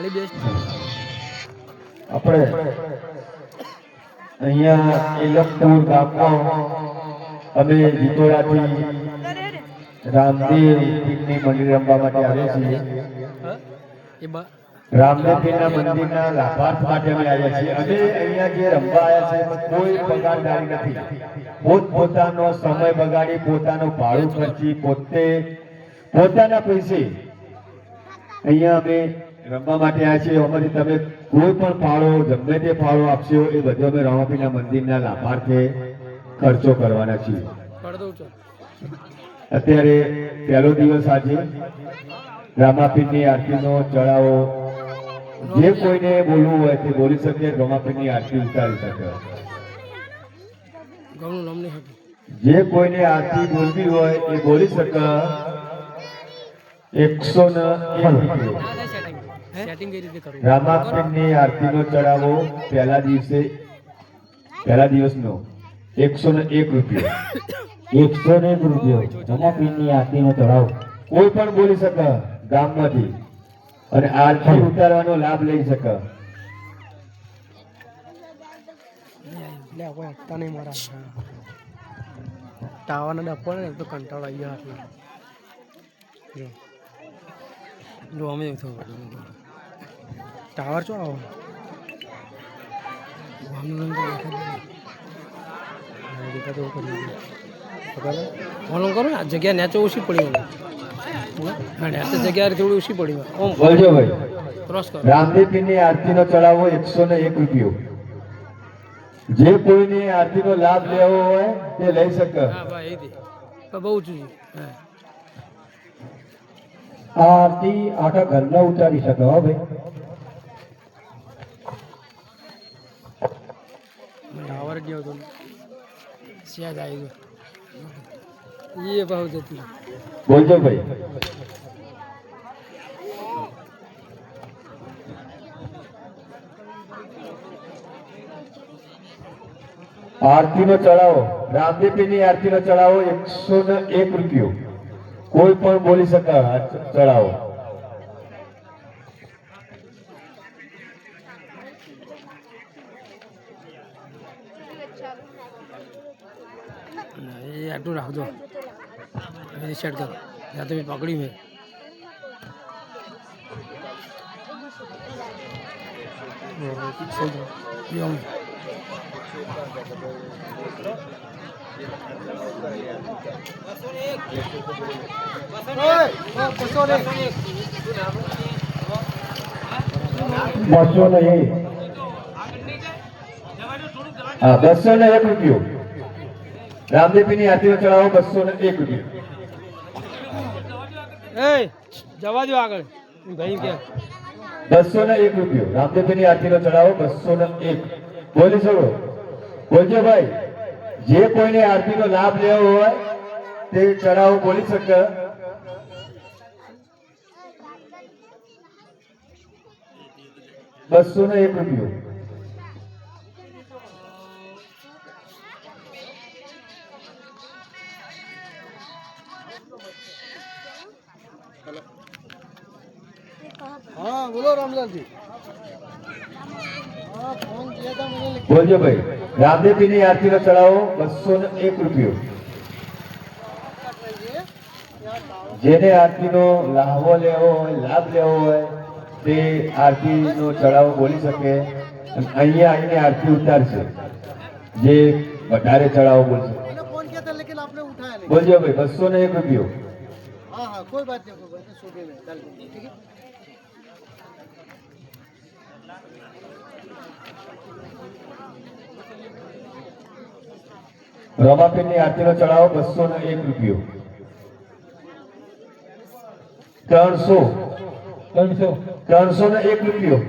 થાળી બેસ્ટ આપણે અહીંયા એલમપુર ગામમાં અમે જીતોડાથી રામદેવ પીરની મંદિર રમવા માટે આવ્યા છીએ. રામદેવ પીરના મંદિરના લાભાર્થ માટે અમે આવ્યા છીએ. અમે અહીંયા જે રમવા આવ્યા છે કોઈ પગારદારી નથી. પોતપોતાનો સમય બગાડી પોતાનું ભાડું ખર્ચી પોતાના પૈસે અહીંયા અમે રમવા માટે આવ્યા છીએ. અમારી તમે કોઈ પણ ફાળો ગમે તે ફાળો આપશો એ બધો અમે રામાપીરના મંદિરના લાભાર્થે ખર્ચો કરવાના છીએ. અત્યારે પહેલો દિવસ આજે રામાપીરની આરતીનો ચડાવો જે કોઈને બોલવું હોય તે બોલી શકે. રામાપીરની આરતી ઉતારી શકે. જે કોઈને આરતી બોલવી હોય એ બોલી શકે. 101 રામાપીરની આરતીનો ચડાવો પહેલા દિવસનો 101 રૂપિયા. 101 રૂપિયા રામાપીરની આરતીનો ચડાવો કોઈ પણ બોલી શકે ગામમાંથી અને આરતી ઉતારવાનો લાભ લઈ શકે. ટાવાના ડપ્પો ને તો કંટાળો આવી ગયો જો અમે ટાવર ચો આવો ફોલો કરો ને જગ્યા નેચો ઓછી પડી હા નેચો જગ્યા થોડી ઓછી પડી બોલજો ભાઈ. રામદેવ પીરની આરતીનો ચડાવો 101 રૂપિયો. જે કોઈને આરતીનો લાભ લેવો હોય તે લઈ શકે. બહુ જોઈએ આરતી આખા ઘરના ઉતારી શકે. હો ભાઈ ટાવર ગયો તો સ્યાદ આવી ગયો એ ભાવ જતી. બોલજો ભાઈ. આરતીનો ચડાવો રામદેવપીરની આરતીનો ચડાવો 101 રૂપિયો. કોઈ પણ બોલી શકે. ચડાવો એ આટલું રાખજો સેટ કરો યા તો પકડી મેં બસો ને 201 રૂપિયો. રામદેવપીરની આરતીનો ચડાવો 201 રૂપિયો. જવા દો આગળ ભાઈ કે 201 રૂપિયો. રામદેવપીરની આરતીનો ચડાવો 201. બોલી શકો. બોલજો ભાઈ. જે કોઈને આરતીનો લાભ લેવો હોય તે ચડાવો બોલી શકે. ₹201 રૂપિયો. हाँ बोलो रामलाल जी बोलજો ભાઈ. રામદેવપીરની આરતીનો ચડાવો 201 રૂપિયો. જેને આરતીનો લાહવો લેવો હોય લાભ લેવો હોય તે આરતીનો ચડાવો બોલી શકે. અહીંયા આવીને આરતી ઉતારશે જે વધારે ચડાવો બોલશે. બોલજો ભાઈ. 201 રૂપિયો. हाँ हाँ कोई बात नहीं सुबह में डाल ठीक है. રામાપીરની આરતીનો ચડાવો 201 રૂપિયો. 301 રૂપિયો.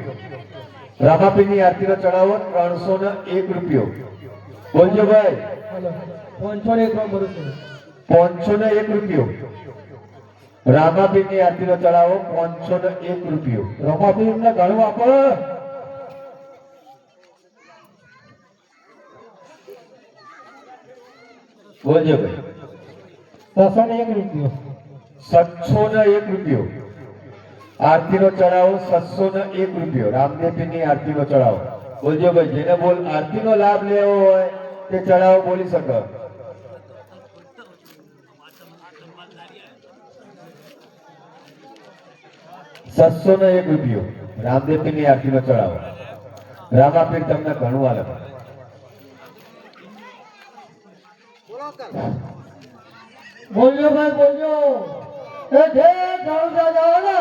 રામાપીરની આરતીનો ચડાવો 301 રૂપિયો. બોલજો ભાઈ. 501 રૂપિયો. રામાપીરની આરતીનો ચડાવો 501 રૂપિયો. રામાપીરને ઘણું આપો. બોલજો ભાઈ. 701 રૂપિયો. 701 રૂપિયો. આરતીનો ચડાવો 701 રૂપિયો. રામદેવપીરની આરતીનો ચડાવો. બોલજો ભાઈ, જેને બોલ આરતીનો લાભ લેવો હોય તે ચડાવો બોલી શકો. 701 રૂપિયો રામદેવપીરની આરતીનો ચડાવો. રામાપીર તમને ઘણું આલે. બોલજો ભાઈ બોલજો. એ જે જાણતા જાઓ ને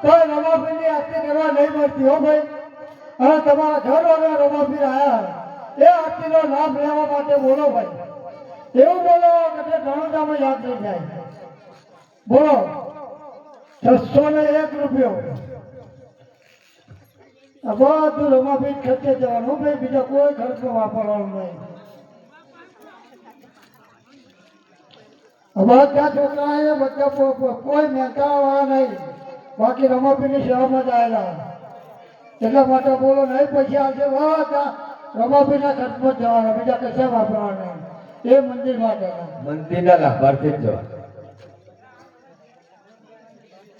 તો રમાપીરની આરતી કરવા નહીં મળતી હો ભાઈ. અને તમારા ઘર વગર રમાપીર આવ્યા એ આરતીનો લાભ લેવા માટે બોલો ભાઈ. એવું બોલો કે તે જાણતામાં યાદ થઈ જાય. બોલો 601 રૂપિયો. આ બધું રમાપીર ખર્ચે જવાનું ભાઈ, બીજા કોઈ ખર્ચો વાપરવાનું નહીં. બધા છોકરા એ બધા કોઈ મહેનતાવાળા નહીં, બાકી રમાપીરની સેવામાં જ આવેલા. એટલા માટે બોલો નહીં પૈસા આવશે બધા રમાપીરના ખર્ચમાં જવાના, બીજા કશા વાપરવાના એ મંદિર માટે. મંદિરના લાભાર્થી જ જવા.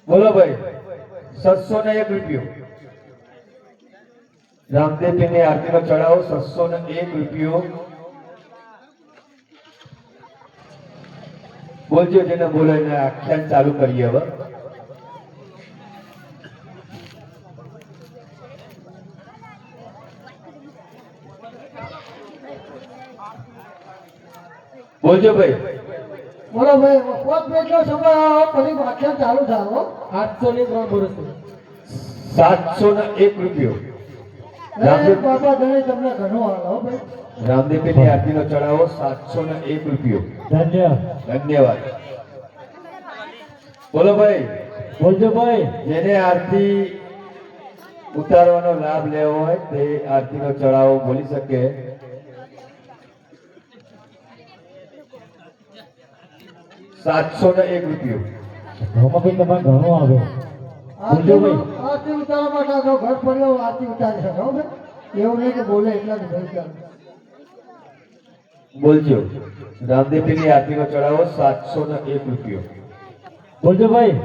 બોલો ભાઈ 701 રૂપિયો રામદેવપીરની આરતીનો ચડાવો. 701 રૂપિયો. બોલજો જેને બોલો એને આખ્યાન ચાલુ કરીએ હવે. બોલજો ભાઈ. બોલો ભાઈ 5 મિનિટનો સમય આવો પછી આખ્યાન ચાલુ થાવ. 803 વર્ષ 701 રૂપિયો બાબા ધણી તમને ઘણું હાલો ભાઈ. રામદેવપીરની આરતીનો ચડાવો 701 રૂપિયો. ધન્યવાદ. બોલો ભાઈ. બોલજો ભાઈ. જેને આરતી ઉતારવાનો લાભ લેવો હોય તે આરતીનો ચડાવો બોલી શકે. 701 રૂપિયો. રમાપીર તમારે ઘણું આવે. બોલજો ભાઈ. આરતી ઉતારવા માટે ઘર પડ્યો આરતી ઉતારી શકો ભાઈ. એવું નહીં કે બોલે એટલા જ ભાઈ ચાલે. બોલજો રામદેવપીરની આરતીનો ચડાવો 701 રૂપિયો. બોલજો ભાઈ.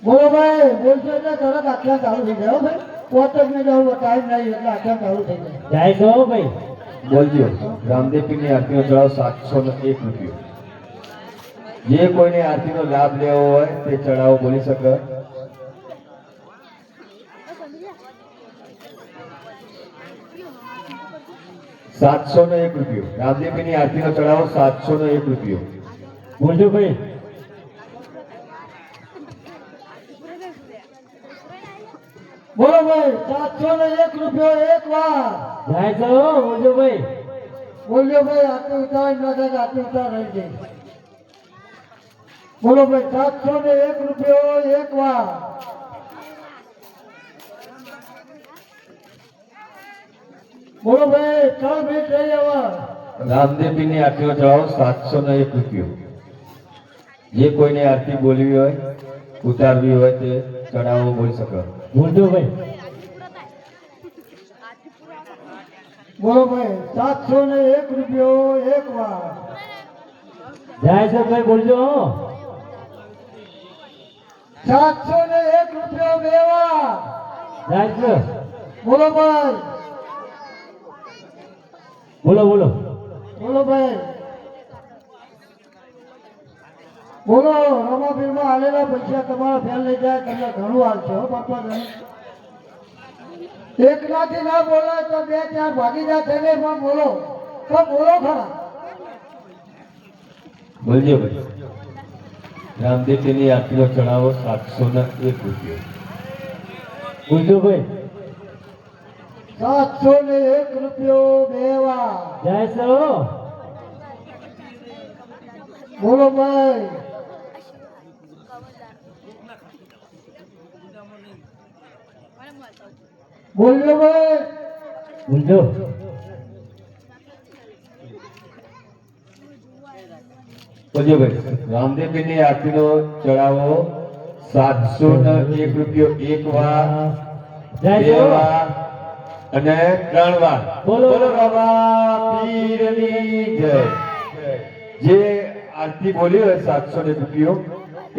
બોલો ભાઈ. બોલશો એટલે તરત આખ્યાન ચાલુ થઈ જાય ભાઈ. પોતકને જવું ટાઈમ નહીં એટલે આખ્યાન ચાલુ થઈ જાય. જાય છો ભાઈ. બોલજો રામદેવપીરની આરતીનો ચડાવો 701 રૂપિયો. જે કોઈને આરતીનો લાભ લેવો હોય તે ચડાવો બોલી શકે. ₹701 રૂપિયો રામદેવપીરની આરતીનો ચડાવો 701 રૂપિયો. બોલજો ભાઈ. બોલો ભાઈ 701 રૂપિયો એક વાર. જાય છો. બોલજો ભાઈ. બોલજો ભાઈ. આરતી ઉતાર ના થાય આરતી ઉતાર રહી જાય. બોલો ભાઈ 701 રૂપિયો એક વાર. બોલો ભાઈ 3 મિનિટ રહી હવે. રામદેવપીરની આરતીનો ચડાવો 701 રૂપિયો. જે કોઈને આરતી બોલવી હોય ઉતારવી હોય તે ચડાવો બોલી શકે. બોલજો ભાઈ. બોલો ભાઈ 701 રૂપિયો એક વાર. જાય છે ભાઈ. બોલજો. 701 રૂપિયો બે વાર. જાય છે. બોલો ભાઈ. બોલો બોલો. બોલો ભાઈ. બોલો રમાપીરમાં આલેલા પૈસા તમારા ફેલ લઈ જાય તમને ઘણું હાલશે હો બાપા. એકલાથી ના બોલાય તો 2-4 ભાગી જાય તેને પણ બોલો તો બોલો ખરા. બોલજો ભાઈ. રામદેવપીરની આરતીનો ચડાવો 701 રૂપિયો. બોલજો ભાઈ. 701 રૂપિયો બે વાર. જાય છે. બોલો ભાઈ. બોલજો ભાઈ. બોલજો. બોલજો ભાઈ. રામદેવપીરની આરતીનો ચડાવો 701 રૂપિયો એક વાર, બે વાર, અને 3 વાર બોલો બાબા પીરની જય. જે આરતી બોલી હોય 700 રૂપિયો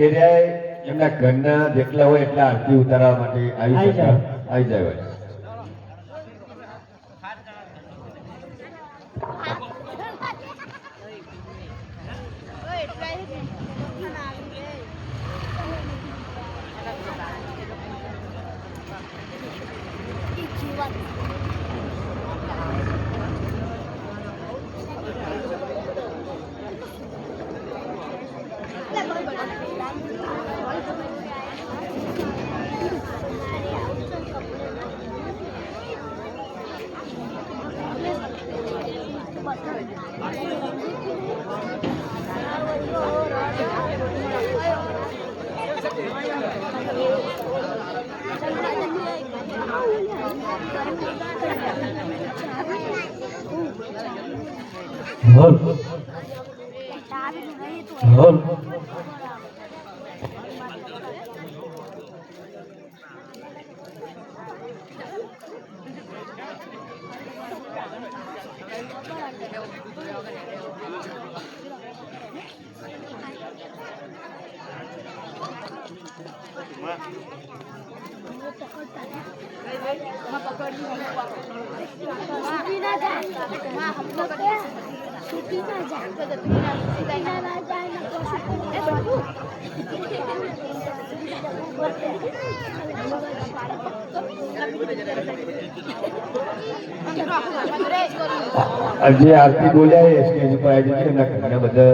એ રહ્યા એમના ઘરના જેટલા હોય એટલા આરતી ઉતારવા માટે આવી જાય. જે આરતી બોલ્યા એ સ્ટેજ ઉપર આવી જશે એમના ઘરના બધા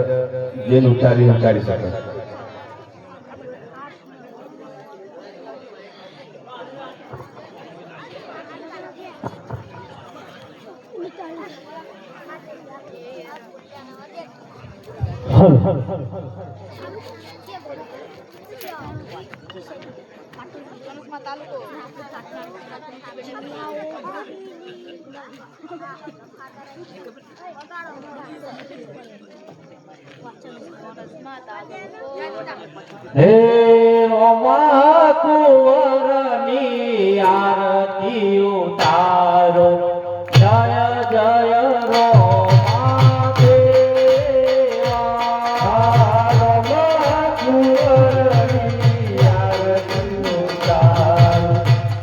જે ઉતારી શકે. હે રોમા કુંવરની આરતી ઉતારો જય જય રોમા દેવા. રોમા કુંવરની આરતી ઉતારો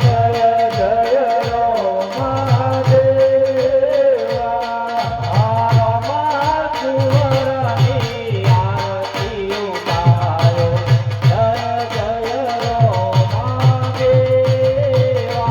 જય જય રોમા દેવા. રોમા કુંવરની આરતી ઉતારો જય જય રોમા દેવા.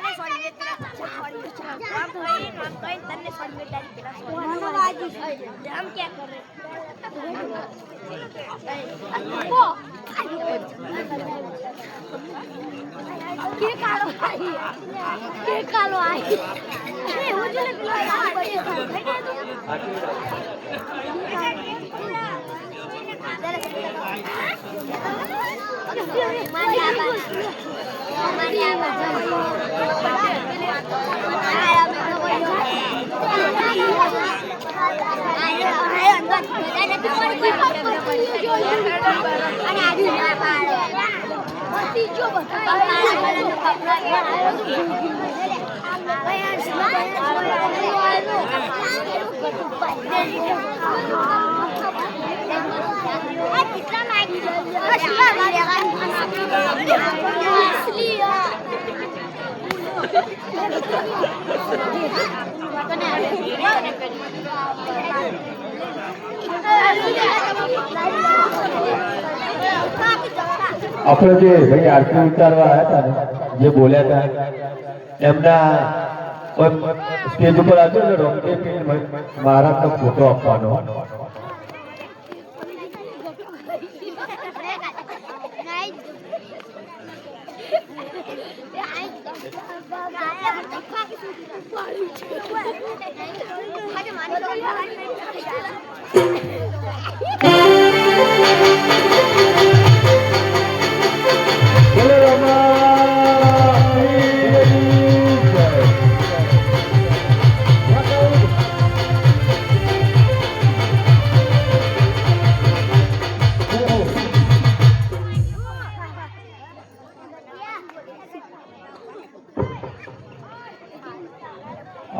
તને છોડી દે પેલા છોડી દે આમ કઈ તને છોડી દે તારી પેલા છોડી આમ ક્યાં કરે કે કાલો આઈ એ હોજલે પેલા કામ આપણે જે ભાઈ આરતી ઉતારવા આવ્યા હતા ને જે બોલ્યા હતા એમના સ્ટેજ ઉપર આવ્યો ને રોમદેવ મહારાજનો ફોટો આપવાનો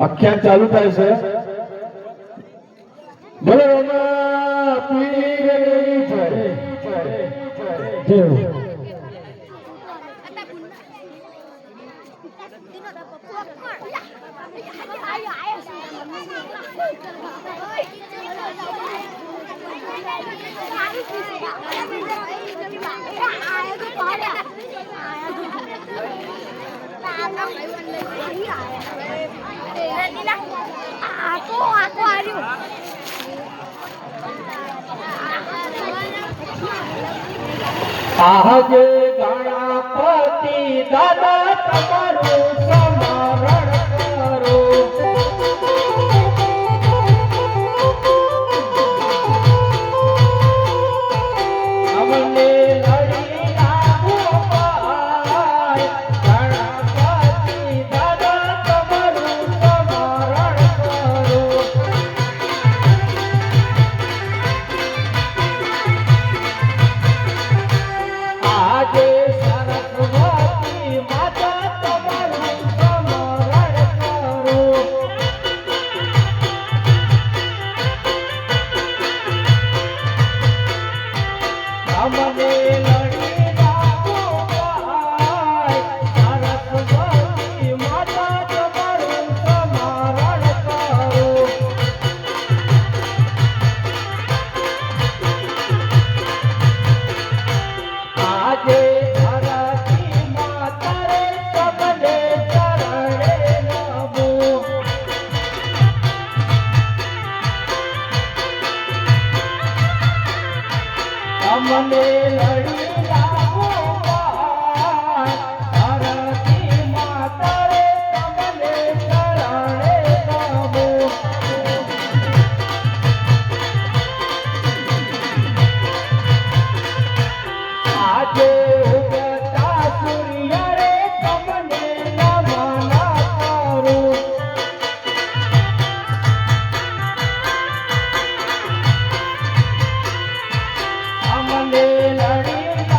આખ્યાન ચાલુ થાય છે બોલો રમા પીરની જય જય આજે ગણપતિ દાદા તમારું સ્મરણ કરો અમને લડી રાખો ભાઈ ગણપતિ દાદા તમારું સ્મરણ કરો આજે સરસ્વતી માતા તમારું સ્મરણ કરો અમને લડી રાખો ભાઈ સરસ્વતી માતા તમારું સ્મરણ કરો આજે ધરતી માતા રે સબને ચરણે નમો અમને લડી રાખો ભાઈ ધરતી માતા રે સબને ચરણે નમો આજે ઉગતા સૂર્ય રે તમને નમન કરું અમને લડી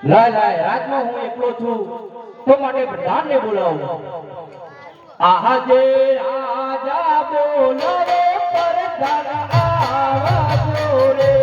લાય લાય રાજમાં હું એકલો છું તો માટે પ્રધાનને બોલાવું. આહા જે રાજા બોલાવે પ્રધાન આવાજો રે.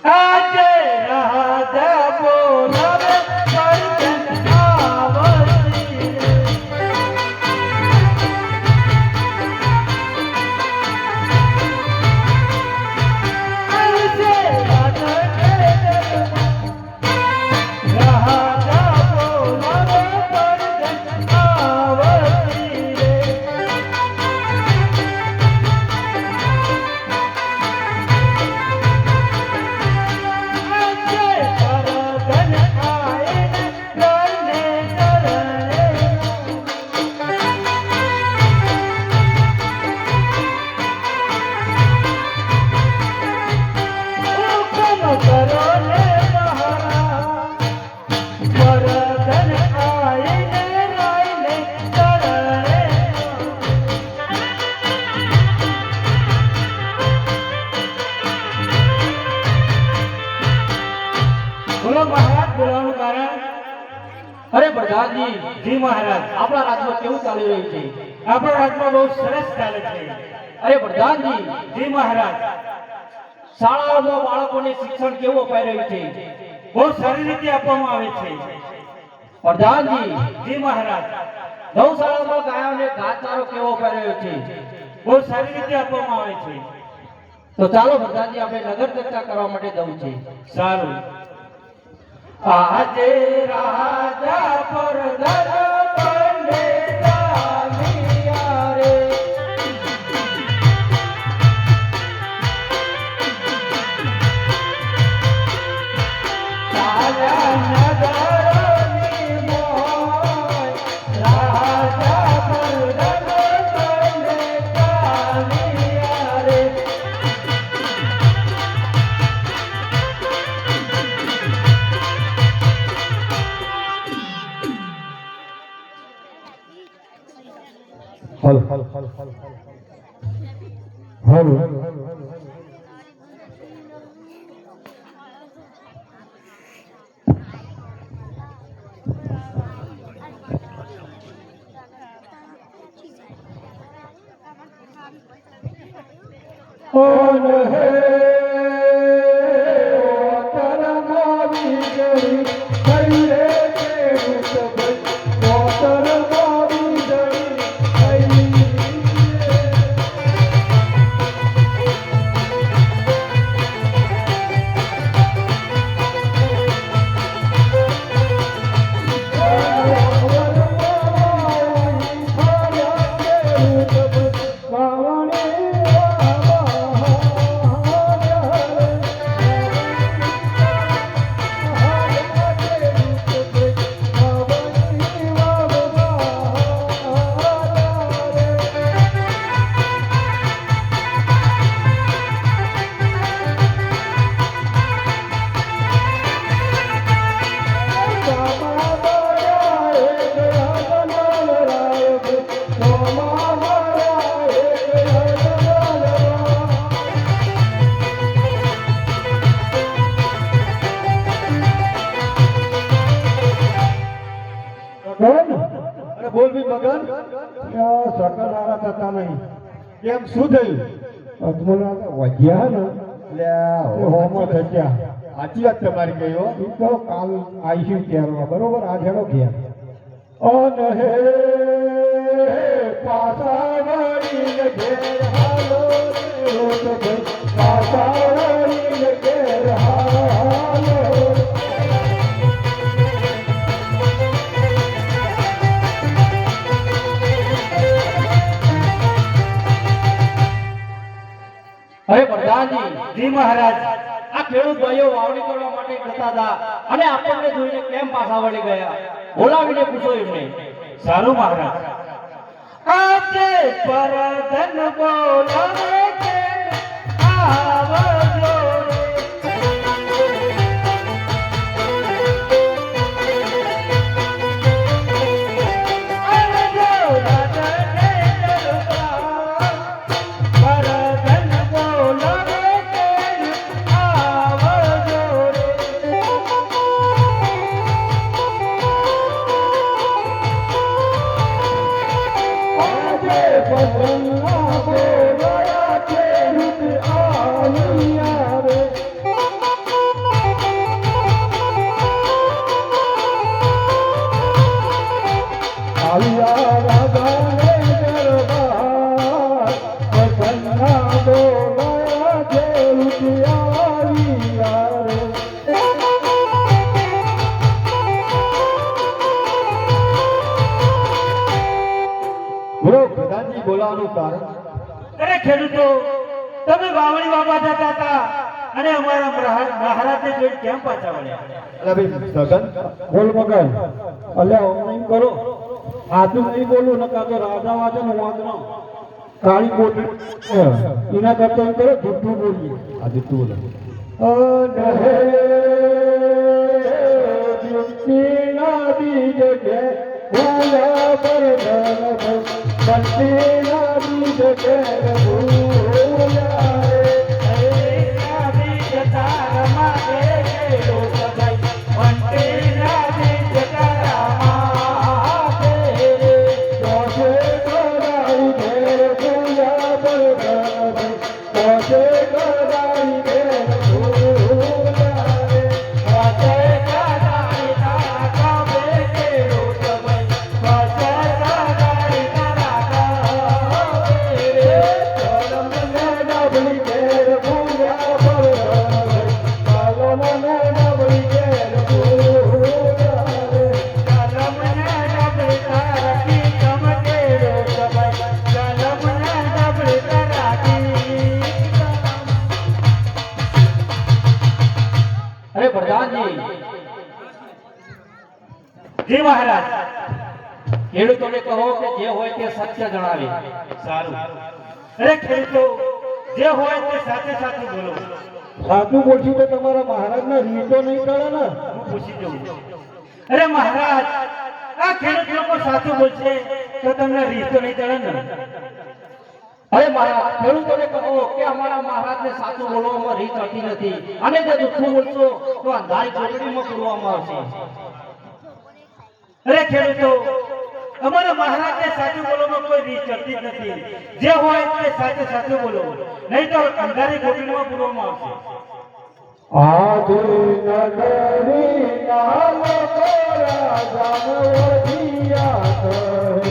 આજે રાજા બોલાવે પ્રધાન આવાજી રે. બોલો મહારાજ, બોલાવવાનું કારણ? અરે પ્રધાનજી, જી મહારાજ, આપણા રાજમાં કેવું ચાલી રહ્યું છે? આપણા રાજમાં બહુ સરસ ચાલે છે. અરે પ્રધાનજી, જી મહારાજ, શાળાઓમાં બાળકોને શિક્ષણ કેવું અપાઈ રહ્યું છે? બહુ સારી રીતે આપવામાં આવે છે. પ્રધાનજી, જી મહારાજ, ગૌશાળામાં ગાયોને ઘાસચારો કેવો અપાઈ રહ્યો છે? બહુ સારી રીતે આપવામાં આવે છે. તો ચાલો પ્રધાનજી, આપણે નગર ચર્ચા કરવા માટે જવું છે. સારું. આજે રાજા પરધન બંને ચાલ્યા રે. ચાલ્યા નગરની મોય, રાજા પરધન બંને ચાલ્યા રે. હલ હલ હલ હલ હલ ઓન હે તરમાવી ગઈ કઈ રે કેવું સબ તરમાવી ગઈ અરે બોલ બી મગન, સકલ હારા થતા નહીં. કેમ શું થયું? અજમલા વધ્યા ને એટલે હોમો થયા. સાચી વાત તમારી કહી હો. એ તો કાલ આવીશું ત્યારમાં, બરોબર? આ હેડો ઘેર. અન હે પાસા વળીને ઘેર હાલો, પાસા વળીને ઘેર હાલો. જી મહારાજ આ ખેડૂત ભાઈઓ વાવણી કરવા માટે જતા હતા અને આપણને જોઈને કેમ પાછા વળી ગયા બોલાવીને પૂછો એમને સારું મહારાજ આજે પરધન બોલાવે કે આવજો બોલાવવાનું કારણ અરે ખેડૂતો તમે વાવણી વાવવા જતા હતા અને અમારા મહારાજને જોઈ કેમ પાછા વળ્યા અરે ભાઈ સગન બોલ મગન અલ્યા ઓનલાઈન કરો આતું નહીં બોલું નકા તો રાજા વાજે ને વાંદરો કાળી બોલી એના કરતા એમ કરો જુઠ્ઠું બોલીએ આજે તું બોલે જી મહારાજ ખેડૂતોને કહો કે જે હોય તે સત્ય જણાવે સારું અરે ખેડૂતો જે હોય તે સાચે સાચું બોલો સાચું બોલશું તો તમારા મહારાજના રીતો નહીં કરે ને હું પૂછી દઉં અરે મહારાજ આ ખેડૂત લોકો સાચું બોલશે તો તમને રીતો નહીં ચડે ને અરે મહારાજ ખેડૂતોને કહો કે અમારા મહારાજને સાચું બોલવામાં રીત ચડતી નથી અને જો જૂઠું બોલશો તો અંધારી કોટડીમાં પૂરવામાં આવશે અરે ખેડૂતો અમારા મહારાજને સાચું બોલવામાં કોઈ રીત ચડતી જ નથી જે હોય તે સાચે સાચું બોલો નહીં તો અંધારી કોટડીમાં પૂરવામાં આવશે આદિ નગરી નામ કોરા જાનવરિયા કહે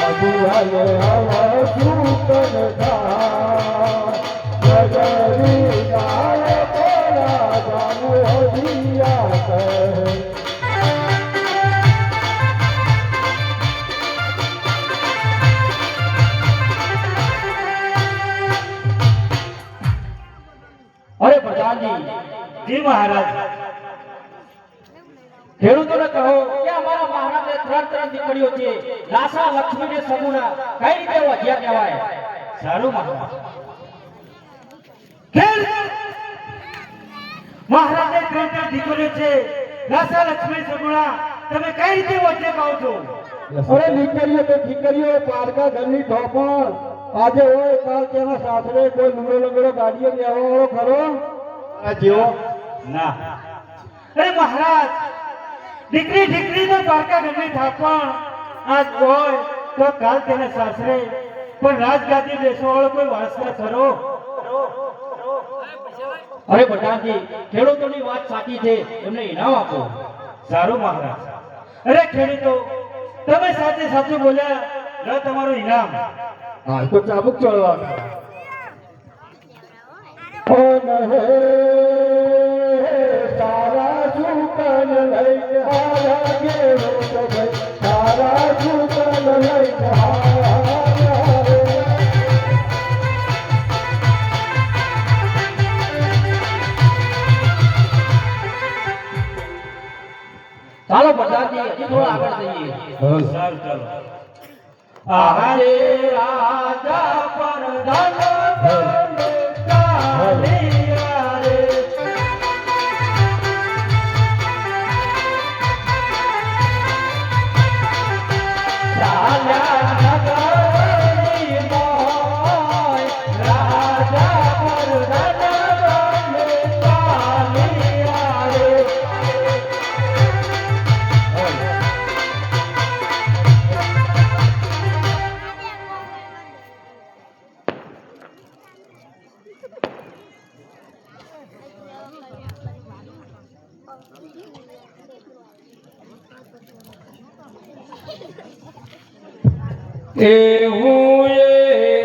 અબુઆલે આવા સૂતન થા નગરી નામ કોરા જાનવરિયા કહે અરે પ્રધાનજી જી મહારાજ ખેડૂતોને કહો કે અમારા મહારાજને ત્રણ દીકરીઓ છે લાસા લક્ષ્મી ને સગુણા કઈ રીતે વધ્યા કહેવાય સારું મહારાજ મહારાજને ત્રણ દીકરીઓ છે લાસા લક્ષ્મી સગુણા તમે કઈ રીતે વધ્યા કહો છો અરે દીકરીઓ તો દીકરીઓ પારકા ઘરની ઠોપણ આજે હોય કાલ તેના સાસરે કોઈ લુગડો લંગડો ગાડીઓ બેહવાવાળો ખરો આ જેવો ના અરે મહારાજ દીકરી તો પારકા ઘરની ઠાપણ આજ હોય તો કાલ તેના સાસરે પણ રાજગાદી બેસવાવાળો કોઈ વારસદાર ખરો અરે પ્રધાનજી ખેડૂતોની વાત સાચી છે એમને ઇનામ આપો સારું મહારાજ અરે ખેડૂતો તમે સાચે સાચું બોલ્યા લો તમારું ઇનામ હા તો ચાબુક ચડવા તારા સુકન લઈ તારા ઘેરો તો ભાઈ તારા ચાલો પ્રધાનજી હજી થોડા આગળ જઈએ ચાલ ચાલો આજે રાજા પરધાન બને ચાલ્યા રે. ચાલ્યા નગરની મોય, રાજા પરધાન બને ચાલ્યા રે. એવું એ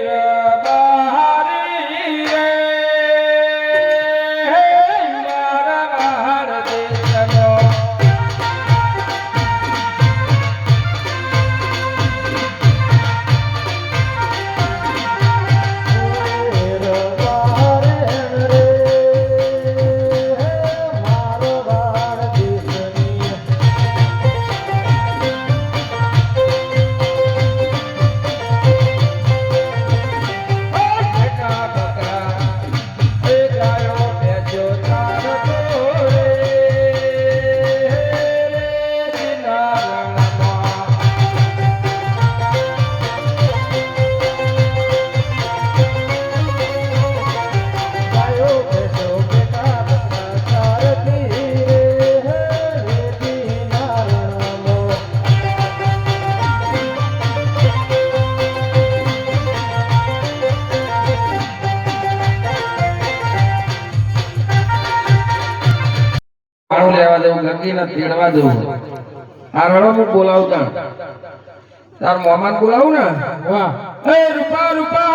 રબારી રે મારા બહાર દેશનો લેવા જવું ગંગીને તેડવા જવું આ રણો હું બોલાવતા તાર મોમાન બોલાવું ને વાહ એ રૂપા રૂપા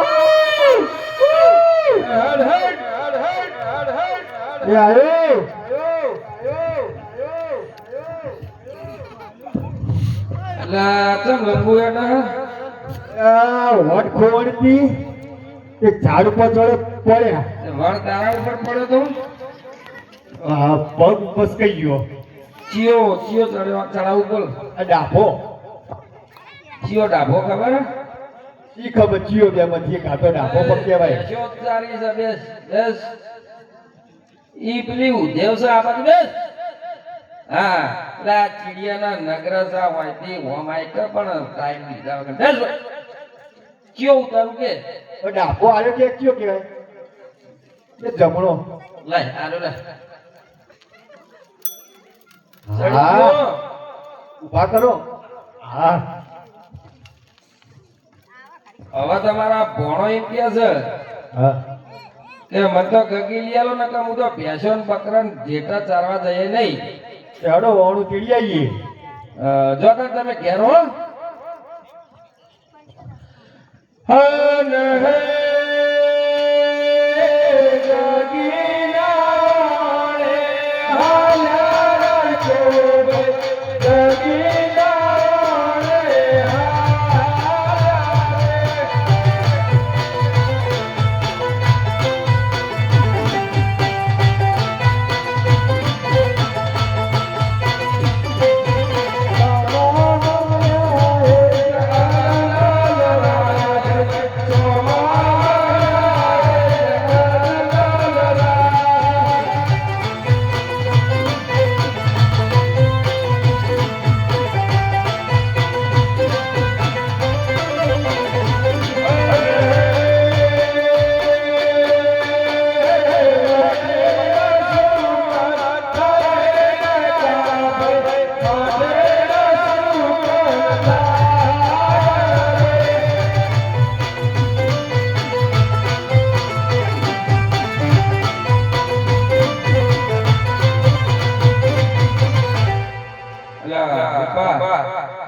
હેડ હેડ હેડ હેડ હેડ હેડ એ આયો અલા ચમ લંબુ એના વટ ખોવડતી એક ઝાડ ઉપર ચડે પડ્યા વળ તારા ઉપર પડ્યો તો પગ મસ્કાઈ ગયો ચિયો ચિયો ચડાવું બોલ આ ડાભો ચિયો ડાભો ખબર ઈ ખબર ચિયો બે માંથી એક આતો ડાભો પગ કહેવાય ચિયો તારી છે બેસ બેસ ઈ પેલી ઉધેવ છે આ બાજુ બેસ હા પેલા ચીડિયાના નગરસા હોય તે હોમાય કે પણ ટાઈમ લીધા વગર બેસ ચિયો ઉતારું કે ડાભો આવ્યો કે ચિયો કહેવાય એ જમણો લઈ આલો લે હા ઉભા કરો હા હવે તમારા ભણો એમ કે છે હા કે મને તો ગગી લઈ આલો ને કે હું તો ભેંસો ને બકરા ને જેટા ચારવા જઈએ નહીં હેડો વાણું ચીડી આવીએ જો કે તમે ઘેર હો હન હે ગગીના રે હાલા ચોબ ગગીના રે હાલા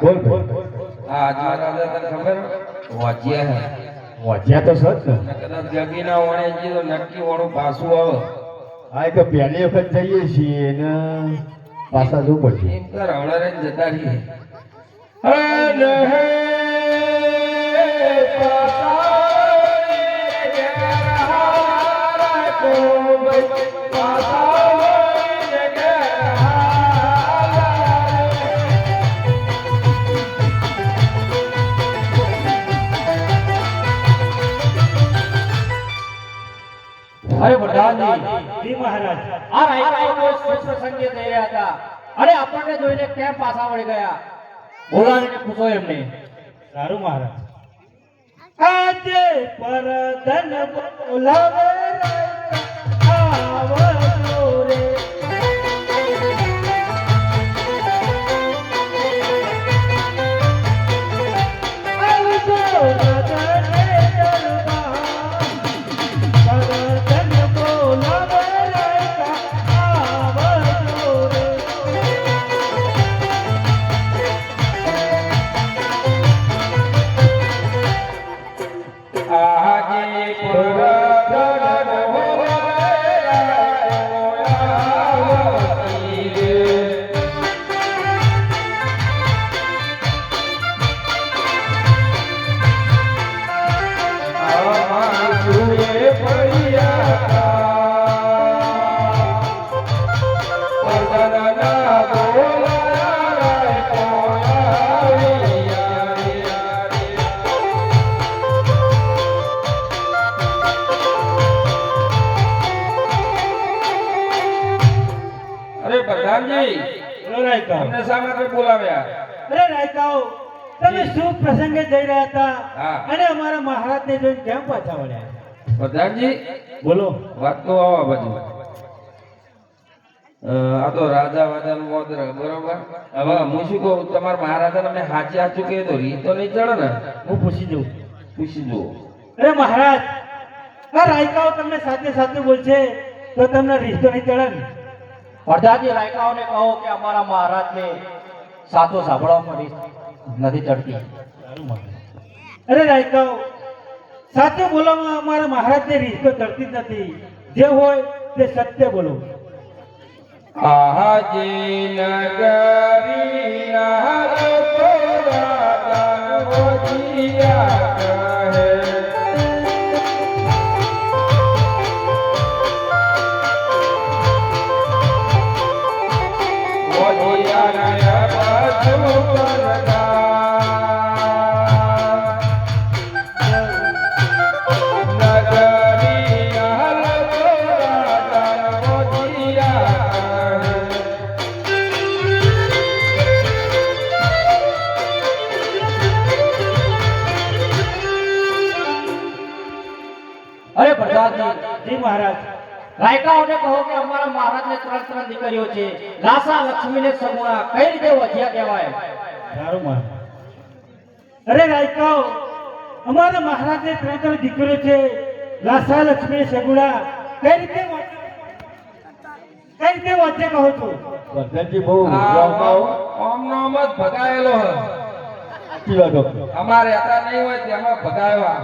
બોલ બોલ આજના રાજા તને ખબર વાજ્યા હે વાજ્યા તો સજ ને ને કદાચ ગગીના વણે જઈએ તો નક્કી વણું પાછું આવે હા એ તો પહેલી વખત જઈએ છીએ ને પાછા જવું પડશે એમ તો રવળારે જ જતા રહીએ હન હે અરે પ્રધાનજી જી મહારાજ આ રાયકાઓ શુભ પ્રસંગે જઈ રહ્યા હતા અને આપણને જોઈને કેમ પાછા વળી ગયા બોલાવીને પૂછો એમને સારું મહારાજ આજે પરધન બોલાવે આવજો રે આવજો રાજાને દરબાર પરધન બોલાવે આવજો રે આજે પરધન હોવાતી રે આમાં સુએ પડ્યા પરધનના બોલાય કોયા રે અરે પ્રધાનજી બોલો રાયકાઓ તમને શા માટે બોલાવ્યા અરે રાયકાઓ તમે શું પ્રસંગે જઈ રહ્યા હતા હા. અને અમારા મહારાજને જોઈને કેમ પાછા વળ્યા પ્રધાનજી બોલો વાત તો આવો બધું આ તો રાજા વાજાનું મોદર બરોબર હવે હું શું કહું તમારા મહારાજાને મેં હાચી હાચું કહે તો રીત તો નહીં ચડે ને હું પૂછી જઉં પૂછી જુઓ અરે મહારાજ આ રાયકાઓ તમને સાથે સાથે બોલશે તો તમને રિશ્તો નહીં ચડે ને પ્રધાનજી રાયકાઓને કહો કે અમારા મહારાજને સાચો સાંભળવા મળી નથી ચડતી અરે રાયકાઓ સાચું બોલવામાં અમારા મહારાજને રિશ્તો ચડતી જ નથી જે હોય તે સત્ય બોલો આજે નગરી નારો રાજા ઓજિયા કહે અરે પ્રધાનજી જી મહારાજ રાયકાઓને કહો કે અમારા મહારાજને ત્રણ દીકરીઓ છે લાસા લક્ષ્મીને સગુણા કઈ રીતે વધ્યા કહેવાય સારું મહારાજ અરે રાયકાઓ અમારા મહારાજને ત્રણ દીકરીઓ છે લાસા લક્ષ્મી સગુણા કઈ રીતે વાંચે કહો છો પ્રધાનજી બહુ ઓમનો ઓમ જ ભગાયેલો હે સાચી વાત ડોક્ટર. અમારે હતા નહીં હોય તેમાં ભગાવ્યા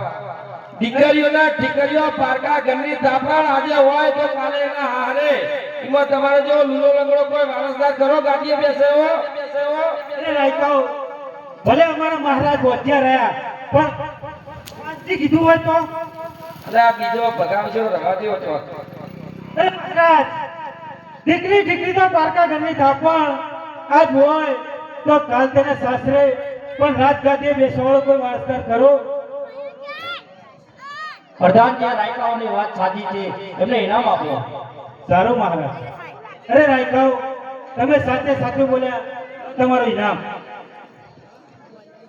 દીકરીઓના ઠીકરીઓ પારકા ઘરની થાપણ આજે હોય તો કાલે એના હારે એમાં તમારે જો લૂલો લંગડો કોઈ વારસદાર કરો ગાડીએ બેસેવો અરે રાયકાઓ ભલે અમારા મહારાજ વાંચ્યા રહ્યા પણ વાંચી કીધું હોય તો અરે આ બીજો ભગાવશો રવા દ્યો તો અરે મહારાજ દીકરી તો પારકા ઘરની થાપણ આજ હોય તો કાલ તેને સાસરે પણ રાજગાદીએ બેસવાળો કોઈ વારસદાર કરો પ્રધાનજી આ રાયકાઓની વાત સાચી છે એમને ઇનામ આપો સારું મહારાજ અરે રાયકાઓ તમે સાચે સાચું બોલ્યા તમારું ઇનામ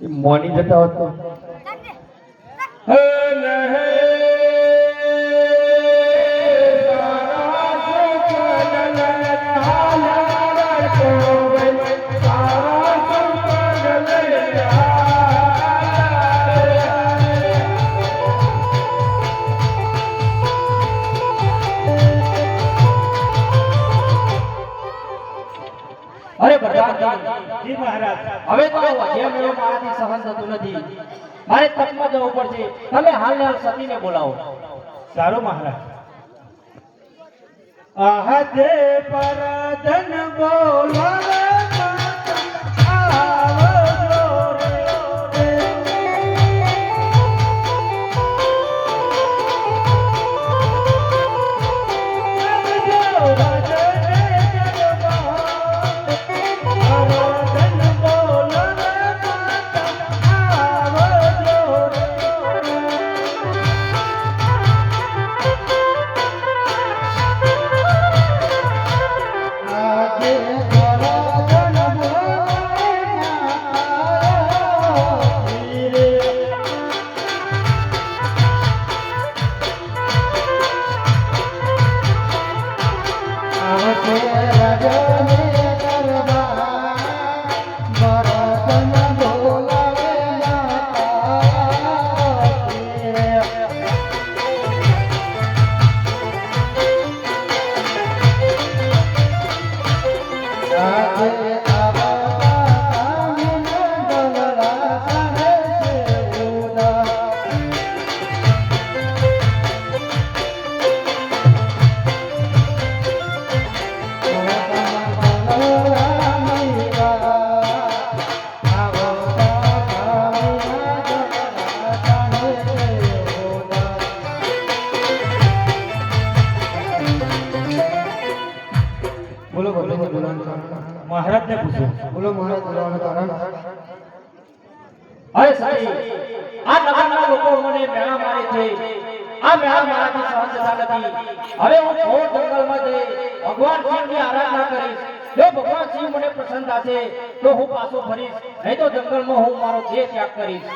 એ મોની જતા હોત તો હે નહે સારા સુકન હાલા તો સારા સુકન અરે પ્રધાનજી જી મહારાજ હવે તો વધ્યા મેળો મારાથી સહન થતું નથી મારે તકમાં જવું પડશે તમે હાલને હાલ સતીને બોલાવો સારું મહારાજ આહતે પરધન બોલાવે આવજો રે મહારાજને પૂછો. બોલો મહારાજ બોલાવવાનું કારણ અરે સાહેબ, આ નગરના લોકો મને મેળા મારે છે. આ મેળા મારાથી સહન થતા નથી. હવે હું ઘોર જંગલમાં જઈ ભગવાન શિવની આરાધના કરીશ. જો ભગવાન શિવ મને પ્રસન્ન થશે તો હું પાછો ફરીશ, નહીં તો જંગલમાં હું મારો દેહ ત્યાગ કરીશ.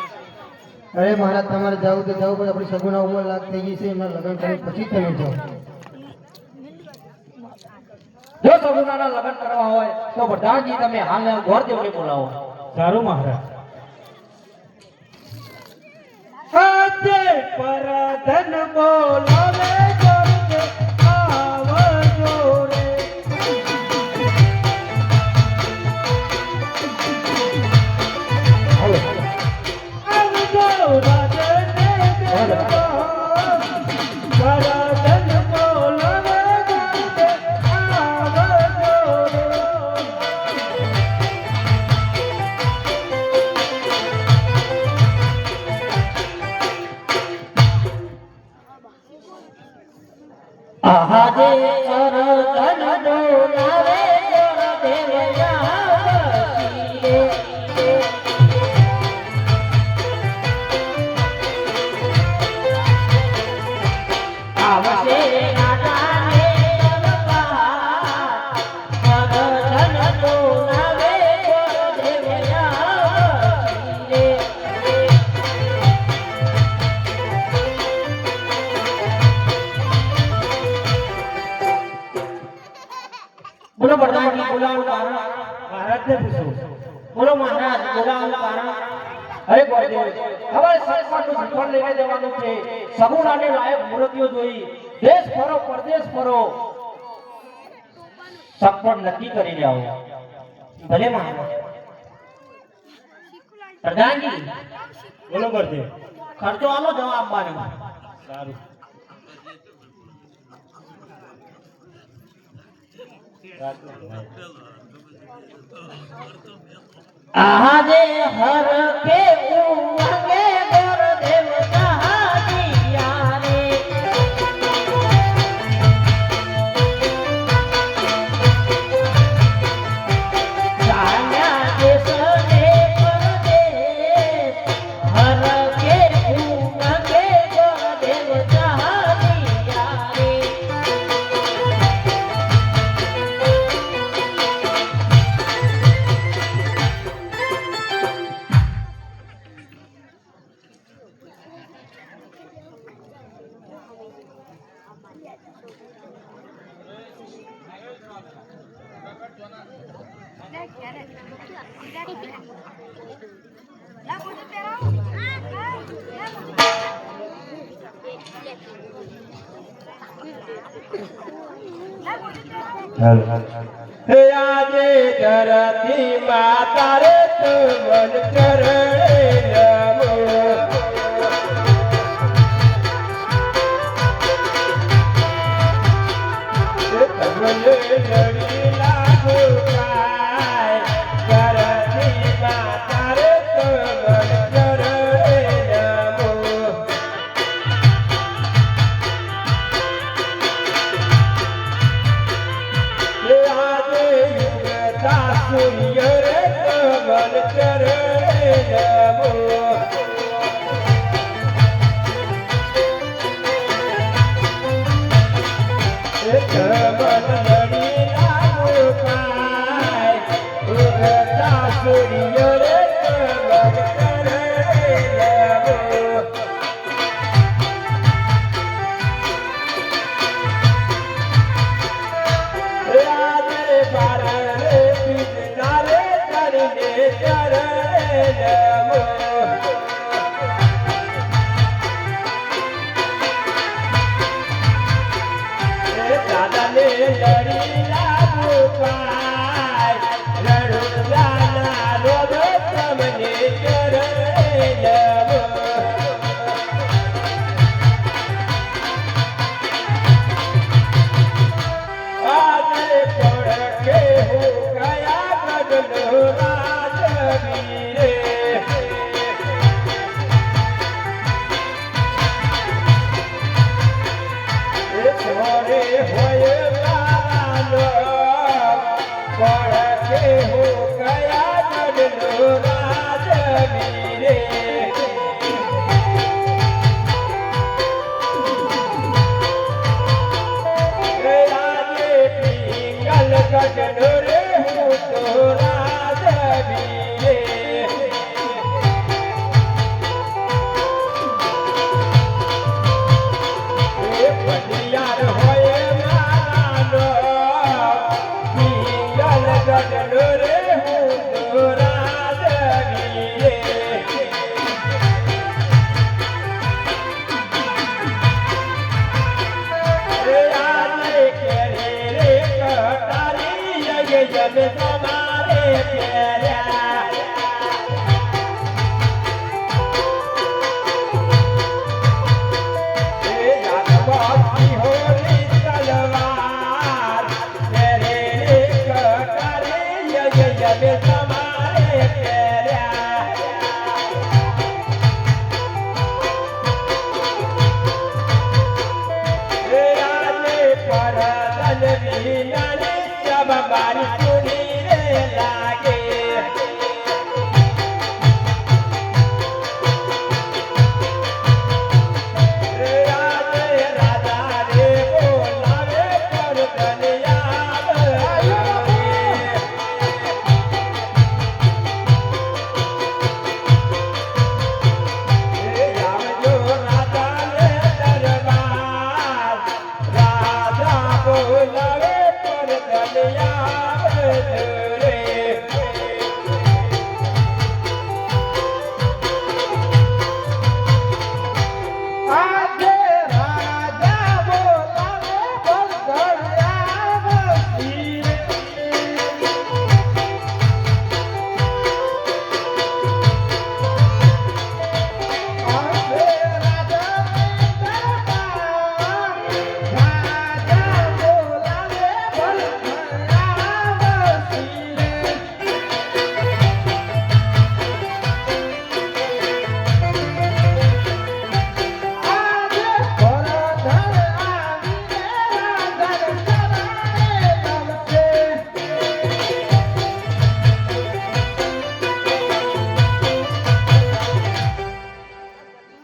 અરે મહારાજ તમારે જાવું તો જાવું, પણ આપણી સગુના ઉંમર લાગ થઈ ગઈ છે, એમના લગ્ન કરી પછી તમે જાઓ. જો સગુનાના લગ્ન કરવા હોય તો પ્રધાનજી તમે હાલને ગોરદેવને બોલાવો. સારું મહારાજ. આજે પરધન બોલાવે ગોરદેવ આવજો રે. આવજો રાજે દેવતા. પરધન બોલાવે ગોરદેવ આવજો રે. આજે ચરતન ડોલાવે ગોરદેવ આવશે. આવશે રાજાને દરબાર, ચરતન ડોલાવે ગોરદેવ આવશે. બોલો પ્રધાનજી બોલાવવાનું કારણ. મહારાજને પૂછો. બોલો મહારાજ બોલાવવાનું કારણ. અરે ગોરદેવ, હવે સંસારનું શિખર લઈને જવાનું છે. સગુણાને લાયક મૂર્તિઓ જોઈ દેશ ફરો પરદેશ ફરો, સપન નક્કી કરીને આવો. ભલે મહારાજ. પ્રધાનજી બોલો ગોરદેવ. ખર્ચો આલો જવાબ આપવાનો. સારું. આજે હર કે ઉમંગે ગોરદેવ સહાજિયા રે. જાણ્યા દેશ ને પરદેશ, હર કે ઉમંગે ગોરદેવ સહાજિયા રે. હે આજે ધરતી માતા રે તુમન ચરણે નમો. તમને લડી લાગો કાય, ધરતી માતા રે તુમન ચરણે નમો. આજે યુગતા સૂર્ય રે કમલ ચરણે નમો. કમલ લડી લાગો કાય, યુગતા સૂર્ય રે કમલ ચરણે નમો. રાજે બારણે પિતારે કરીને ચરણે નમો. દાદાને લડી લાગુ પાય, લડું દાદા રોદો તમને ચરણે નમો. આજે પડકે હું કયા ગગનો રાજવીરે. સોરે હોય માનો ગઢનો રે હું તો રાજવીએ એ પટિયાર હોય મારાનો પિંગલ ગઢનો રે હું તો રાજવીએ जब तुम्हारे प्यारा यादवासी होली तलवार तेरे कटारे जब तुम्हारे प्यारा पर जब बारिश सुनी रे लागे राजे राजा रे बोलावे पर कन्या जो राजा रे दरबार राजा बोलावे पर कन्या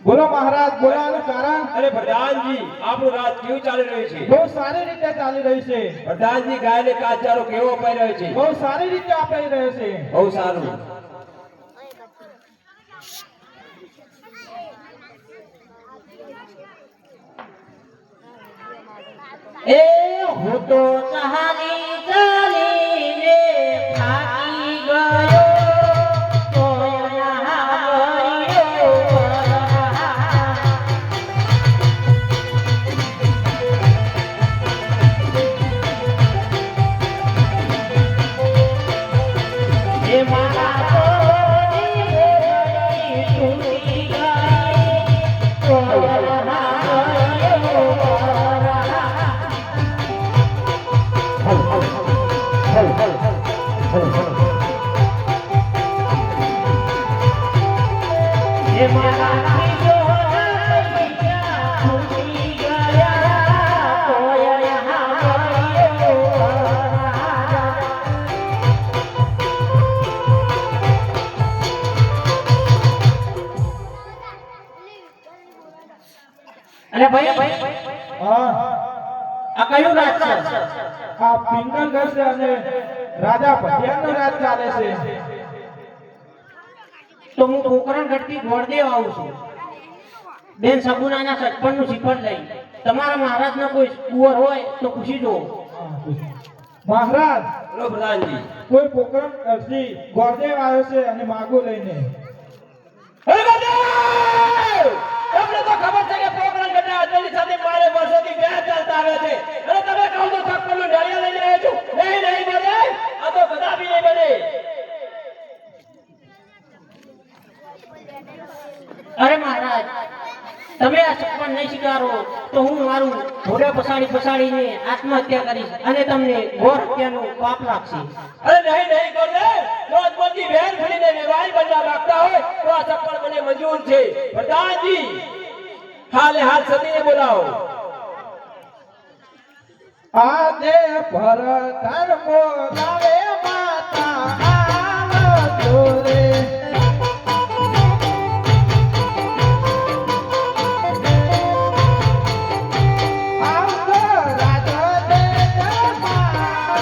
બોલો મહારાજ બોલાવાનું કારણ અરે પ્રધાનજી આપણું રાજ કેવું ચાલી રહ્યું છે બહુ સારી રીતે ચાલી રહ્યું છે પ્રધાનજી ગાયને કાચારો કેવો અપાઈ રહ્યો છે બહુ સારી રીતે અપાઈ રહ્યો છે બહુ સારું એ હું તો ચાલી ચાલીને થાકી ગયો તોય ના ગયો એ મારા તોડી ગઈ તૂટી ગઈ તોય ના ગયો ये मारा जो भैया छूटी गया कोई यहाँ गयो अरे भाई હા આ કયું રાજ છે આ પિંગલગઢ છે અને રાજા પટિયારનો રાજ ચાલે છે તો હું પોકરણગઢથી ગોળદેવ આવું છું બેન સગુનાના સટપણનું શ્રીફળ લઈ તમારા મહારાજના કોઈ કુંવર હોય તો પૂછી જુઓ મહારાજ બોલો પ્રધાનજી કોઈ પોકરણગઢથી ગોરદેવ આવ્યો છે અને માગો લઈને અરે ગોરદેવ! તમને તો ખબર છે કે પોકરણગઢના આદિની સાથે મારે વર્ષોથી વ્યાજ ચાલતા આવે છે અને તમે કહો તો સકપણનું ઢાળિયા લઈને આવ્યો છું નહીં બને આ તો કદાપી નહીં બને અરે મહારાજ તમે આ સટપણ નહીં સ્વીકારો તો હું મારું ઘોડે પસાડીને આત્મહત્યા કરીશ અને તમને ઘોર હત્યાનું પાપ લાગશે અરે નહીં ગોરદેવ જો અજમલજી બહેન ભણીને વેવાઈ બનવા માંગતા હોય તો આ સકપણ મને મંજૂર છે પ્રધાનજી હાલે હાલ સતીને બોલાવો આજે ભરતર બોલાવે માતા આવજો રે આવજો રાજા દે દરબાર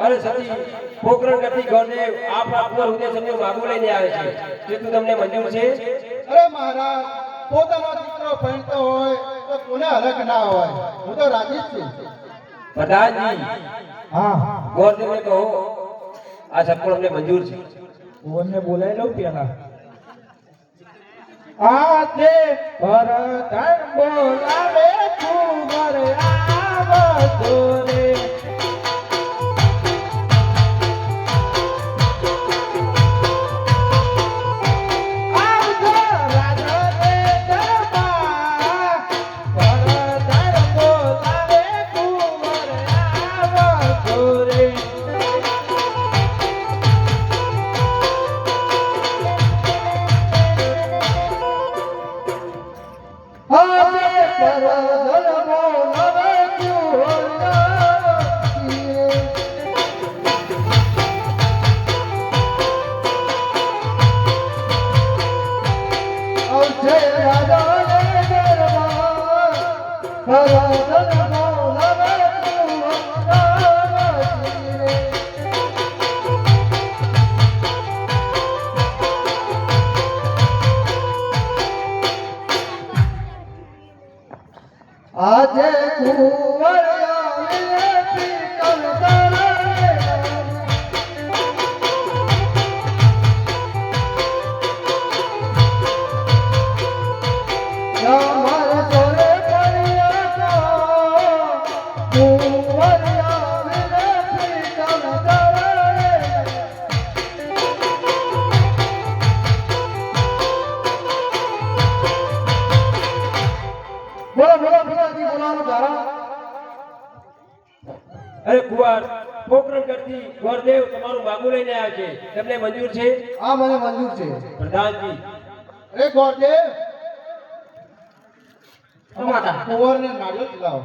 અરે સતી પોકરણ કરતી ગોરને આપણા કુંવર ઉદય સમજો બાબુ લઈને આવે છે તે તું તમને મંજૂર છે? અરે મહારાજ, પોતાનો દીકરો ભણતો હોય તો કોને હરખ ના હોય, હું તો રાજી જ છું. પ્રધાનજી હા ગોરદેવને કહો આ સગપણ અમને મંજૂર છે. ભુવનને બોલાવી લઉં પેલા. આજે ભરતન બોલાવે કુંવર આવતો રે. આવજો રાજા રે દરબાર, ભરતન બોલાવે કુંવર આવતો રે. આજે ભરતન બોલાવે કુંવર આવતી. આવશે રાજા રે દરબાર, ભરતન બોલાવે કુંવર આવતી રે. આજે કુંવર આવે પીતળ તળે. અમાર જોડે પડ્યા તો કુંવર આવે પીતળ તળે. બોલો બોલો બોલાથી બોલાવો તારા. અરે કુંવર પોકરણ કરતી ગોરદેવ તમારું બાબુ લઈને આવે છે તમને મંજૂર છે? આ મને મંજૂર છે. પ્રધાનજી અરે ગોરદેવ, કુંવરને નાળિયેર ખીલાવો.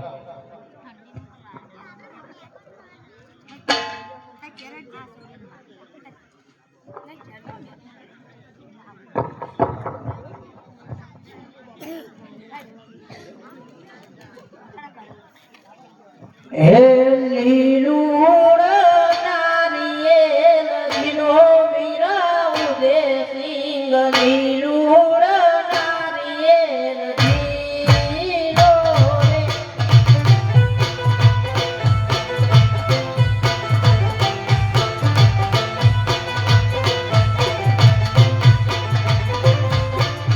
હે લીલું નારિયેળ જીનો વીરા ઉદે સિંગ. લીલું નારિયેળ જીનો રે.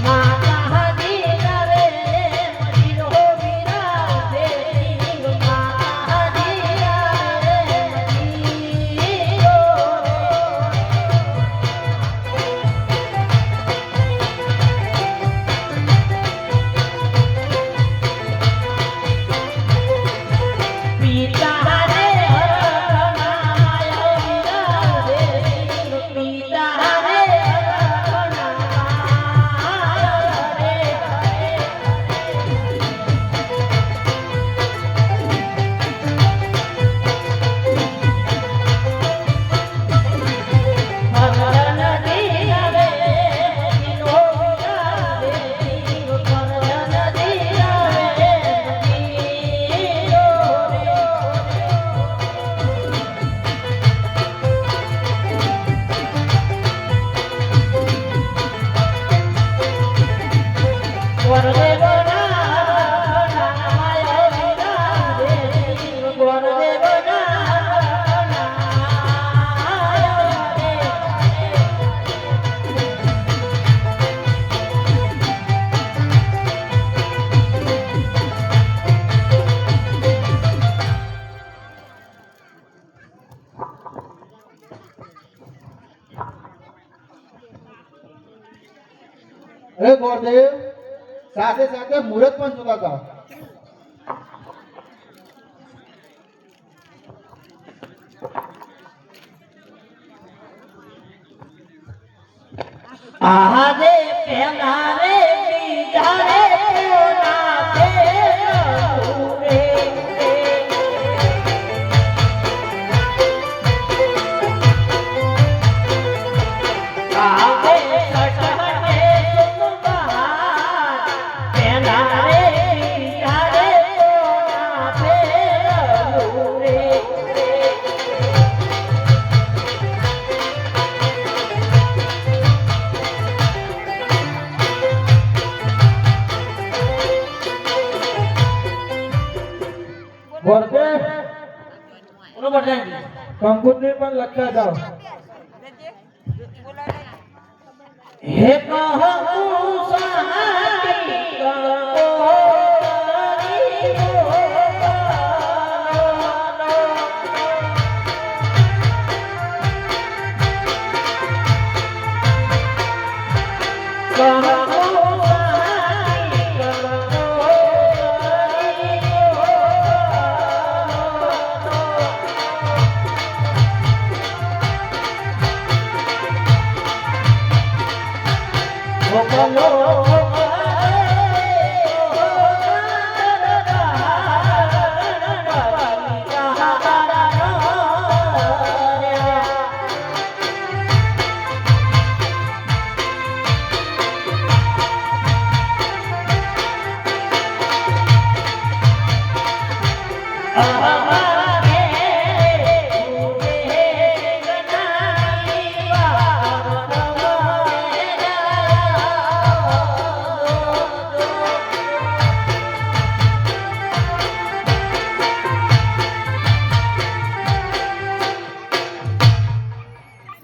માતા હજી રે જીનો વીરા ઉદે સિંગ. માતા હજી રે જીનો પિતા રે હરખના માયો વીરા ઉદે સિંગ. પિતા રે હરખના માયો રે. ભરતન દિયા રે જીનો વીરા ઉદે સિંગ. ભરતન દિયા રે જીનો રે. અરે ગોરદેવ, સાથે સાથે મુહૂર્ત પણ જોતા હતા. આજે પેલા રે બીજા રે કોના પેલું રે. આજે સટહટે સુન બહાર. પેલા રે બીજા રે કોના પેલું રે. બોલતે બોલો પ્રધાનજી કંકુત્રી પણ લખતા જાઓ હે કહું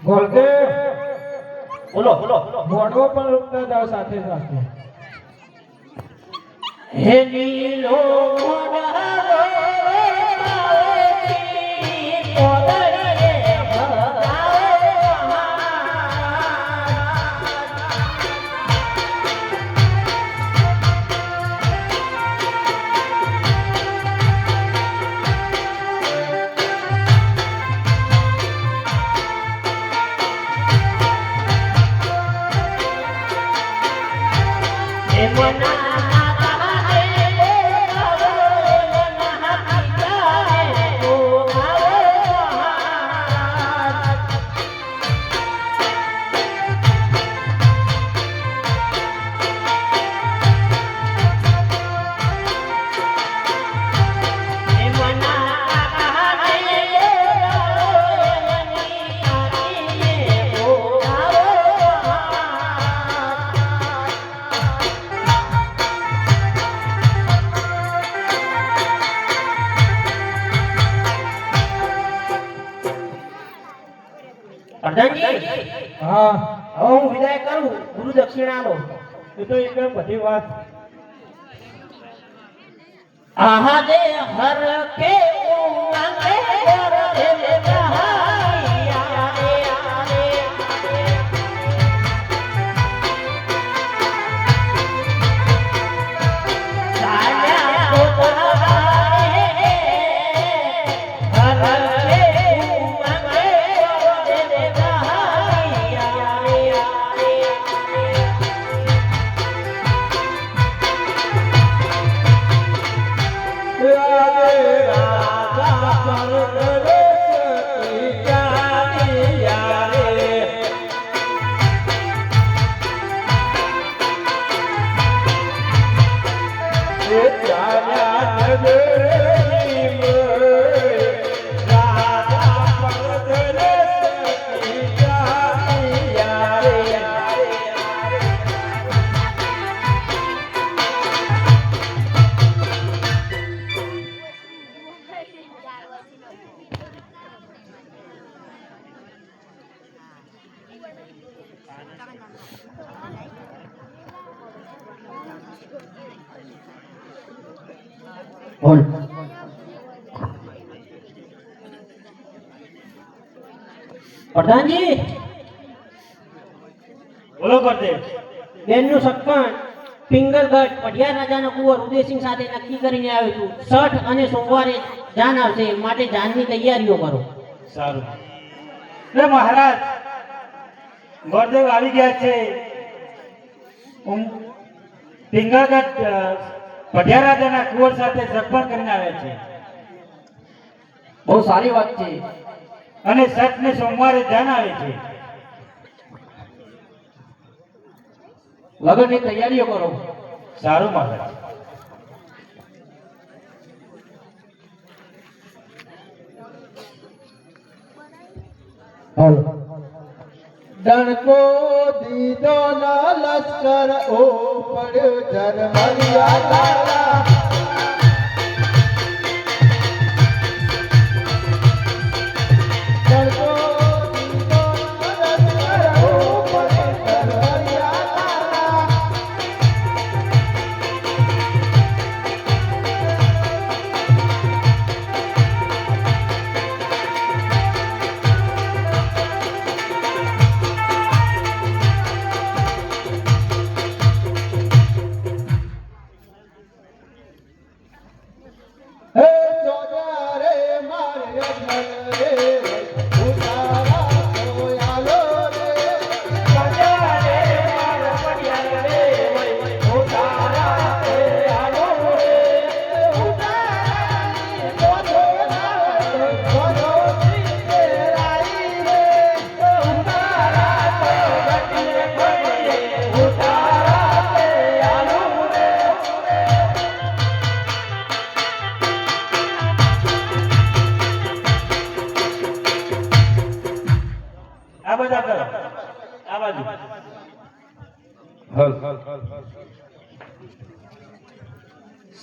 બોલતે બોલો બોલો મોડવો પણ રૂપતા જાઓ સાથે સાથે હે નીલો હા હવે હું વિદાય કરું ગુરુ દક્ષિણા લો એ તો એકદમ બધી વાત આહા દે હર કે ઉંગે હર દે બોલ પ્રધાનજી બોલો કરતે બેનનું સટપણ પિંગલગઢ પઢિયાર રાજાનો કુંવર ઉદયસિંહ સાથે નક્કી કરીને આવ્યો છું. છઠ અને સોમવારે જાન આવશે માટે જાનની તૈયારીઓ કરો. સારું લે મહારાજ ગોરદેવ આવી ગયા છે. પિંગલગઢ પઢિયાર રાજાના કુંવર સાથે સટપણ કરીને આવ્યા છે. બહુ સારી વાત છે. અને છઠ ને સોમવારે જાન આવે છે. લગ્નની તૈયારીઓ કરો. સારું મહારાજ. ડણકો દીધો ના લશ્કર ઓ પડ્યો જરમલિયા લાલા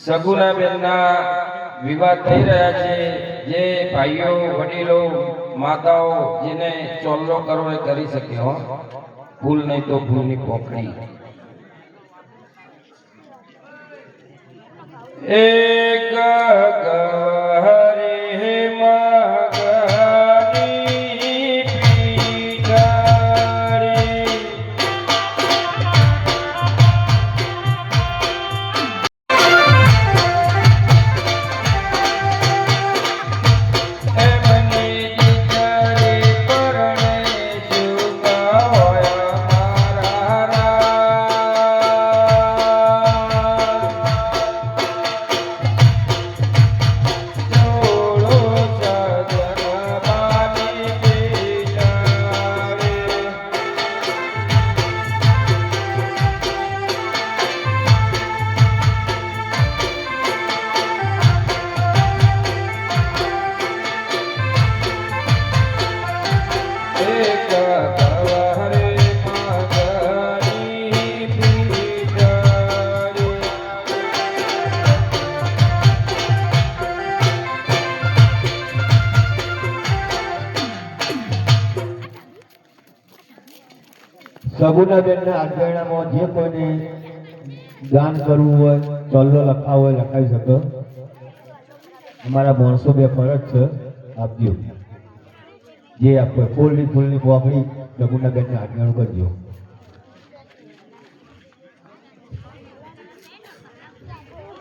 સગુનાબેનના વિવાહ થઈ રહ્યા છે. જે ભાઈઓ વડીલો માતાઓ જેને ચોલ્લો કરવો એ કરી શકે હો. ફૂલ નહીં તો ફૂલની પોખડી. એક ગહરે મગની પીઠાડી. એમની દીકરી પરણે જુગા હોય મારા જોડો સજનબાની પીઠાડી. એક ગહરે મગની પીઠાડી. સગુનાબેનના આગેવાનમાં જે કોઈને દાન કરવું હોય, ચોલ્લો લખાવો હોય લખાવી શકો. અમારા માણસો બે ફરજ છે, આપજો. જે આપો ફૂલની પોખડી સગુનાબેનને આગેવાનું કરજો.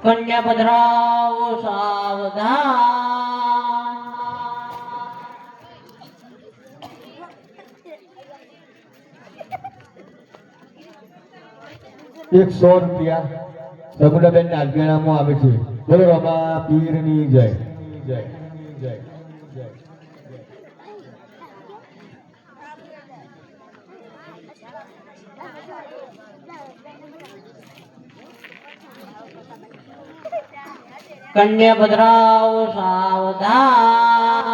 કન્યા પધરાવો સાવધાન. ₹100 સગુનાબેનના આગેવાનમાં આવે છે. બોલો રમા પીરની જય. જય જય જય. કન્યા પધરાવો સાવધાન.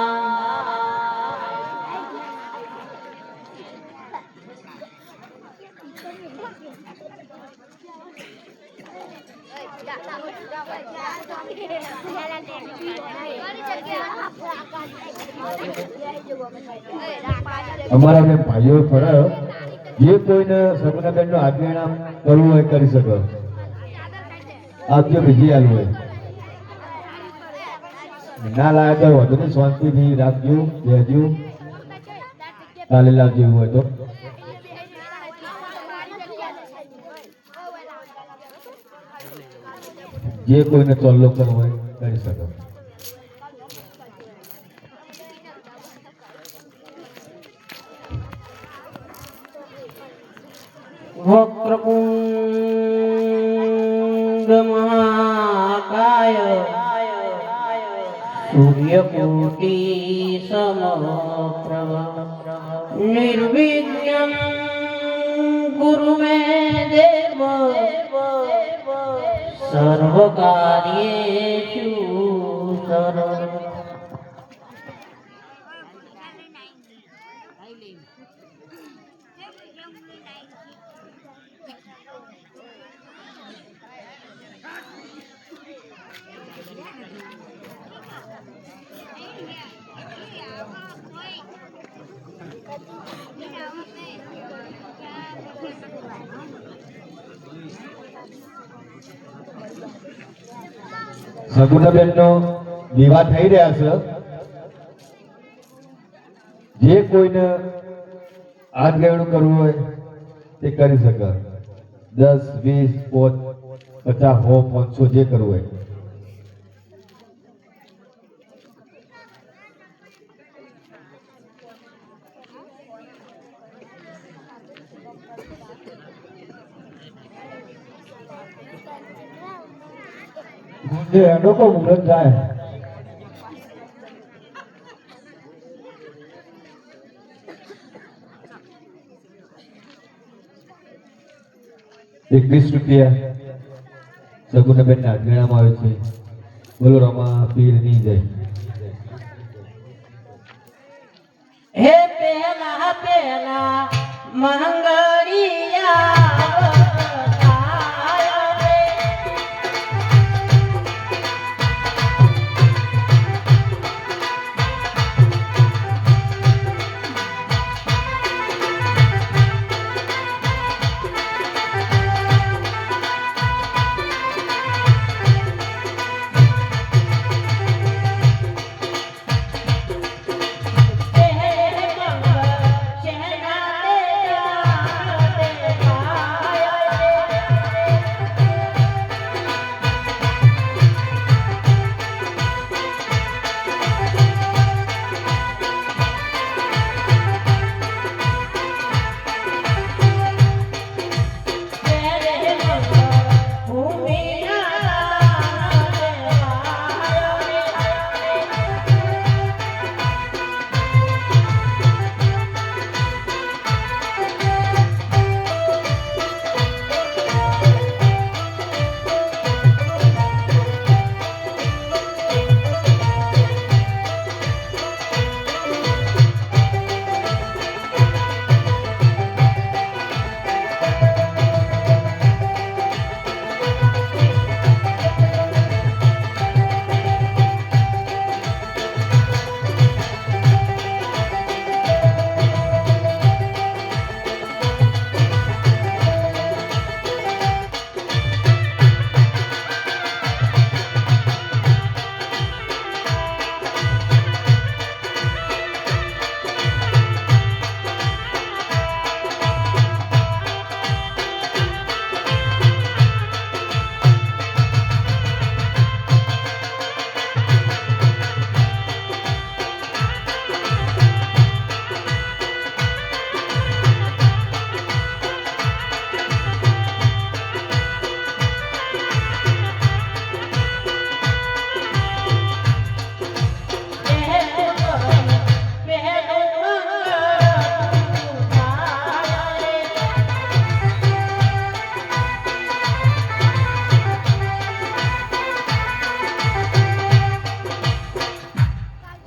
અમારા બે ભાઈઓ ફરજ, જે કોઈને સગુનાબેનનો આગેવાન કરવું હોય કરી શકો. આપજો બીજી આલું હોય ના લાયા તો વધુ નહીં, શાંતિથી રાખજો, બેસજો, કાલે લાવજો એવું હોય તો. જે કોઈને ચોલ્લો કરવો હોય કરી શકો. વક્રતુંડ મહાકાય સૂર્યકોટિ સમપ્રભ નિર્વિઘ્નં ગુરુ મે દેવ સર્વકાર્યેષુ સર્વ. સગુનાબેનનો વિવાહ થઈ રહ્યા છે. જે કોઈને આગેવાનું કરવું હોય તે કરી શકે. 10, 20, 50, 100, 500 જે કરવું હોય. જે લોકો મુહૂર્ત જાય ₹21 સગુનાબેનના આગેવામાં આવે છે. બોલો રમા પીરની જય. હે પેલા પેલા મંગળિયા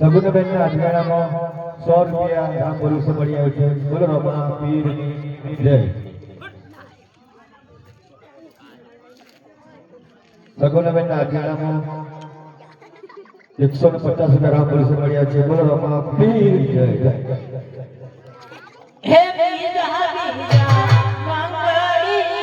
સગુનબેનના અધિકારામાં 100 રૂપિયા રામ પોલીસે મળી આવ્યો છે. બોલો રમા પીરની જય. સગુનબેનના અધિકારામાં 150 રૂપિયા રામ પોલીસે મળી આવ્યો છે. બોલો રમા પીરની જય. હે બીજા બીજા મંગળિયા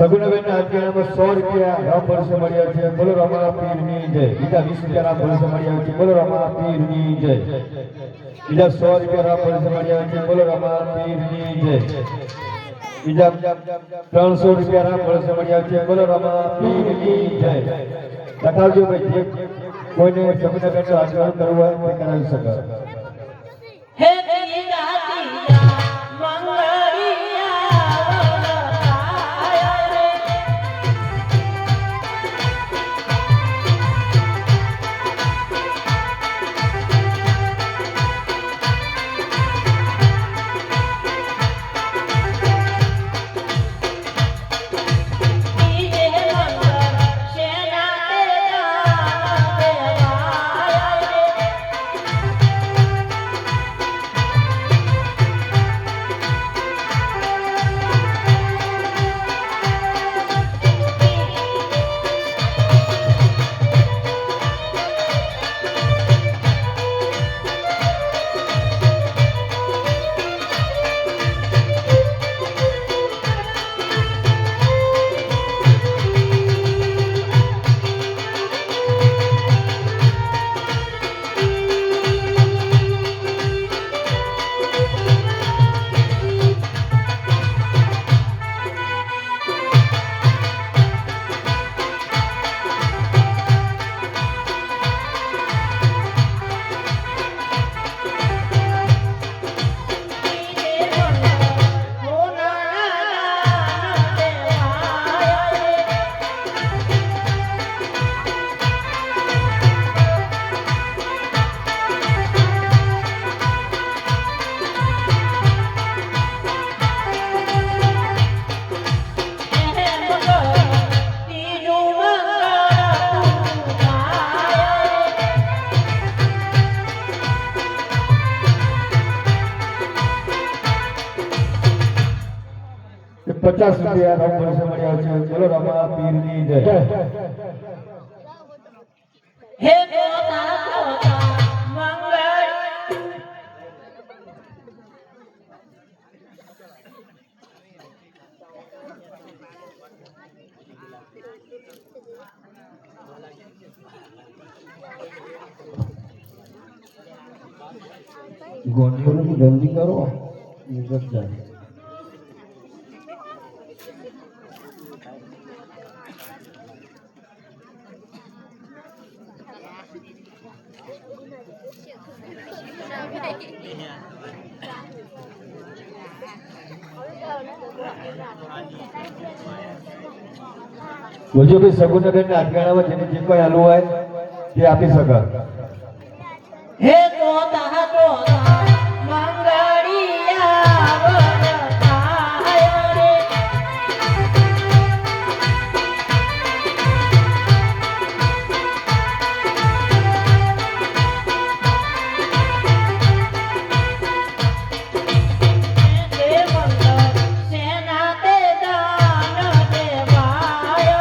સગુનબેનના અધિકારમાં 100 રૂપિયા રામ પોલીસે મળી આવ્યો છે. બોલો રમા પીરની જય. બીજા 20 રૂપિયા રામ પોલીસે મળી આવ્યો છે. બોલો રમા પીરની જય. બીજા 100 રૂપિયા રામ પોલીસે મળી આવ્યો છે. બોલો રમા પીરની જય. બીજા 300 રૂપિયા રામ પોલીસે મળી આવ્યો છે. બોલો રમા પીરની જય. લખાવજો ભાઈ, જે કોઈને સગુનબેનનો આશીર્વાદ કરવો હોય તે કરાવી શકે. હે બીજા બીજા મંગળિયા રૂપિયા રોક પૈસા મળ્યા છે. બોલો રમા પીરની જય. હે પોતા પોતા મંગળ ગોઠવણી જલ્દી કરો. મુજબ જાય. બોલજો ભાઈ સગુનગર ના અટકાણામાં જેને જે કોઈ હાલવું હોય તે આપી શકે. હે પોતા પોતા મંગળિયા વરતાય રે હે મંગળ સેના તે દાન દેવાય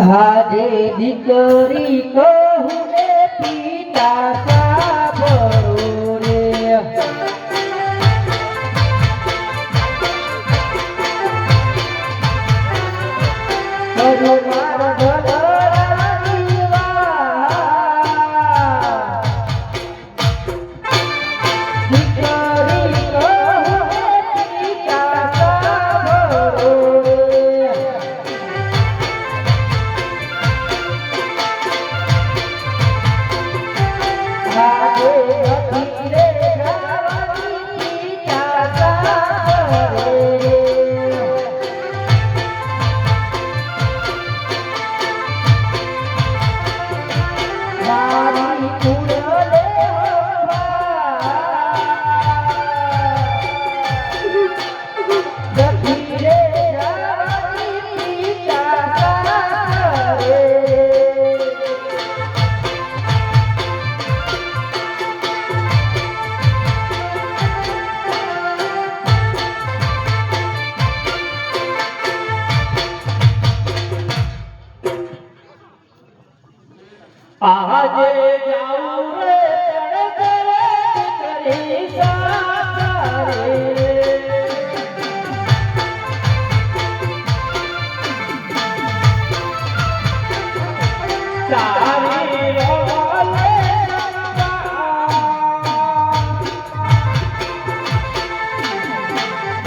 આજે દીકરી કહું રે પિતા સાંભળો રે આજે જાઉં રે તણકરે કરી સાસરે તારી રોલે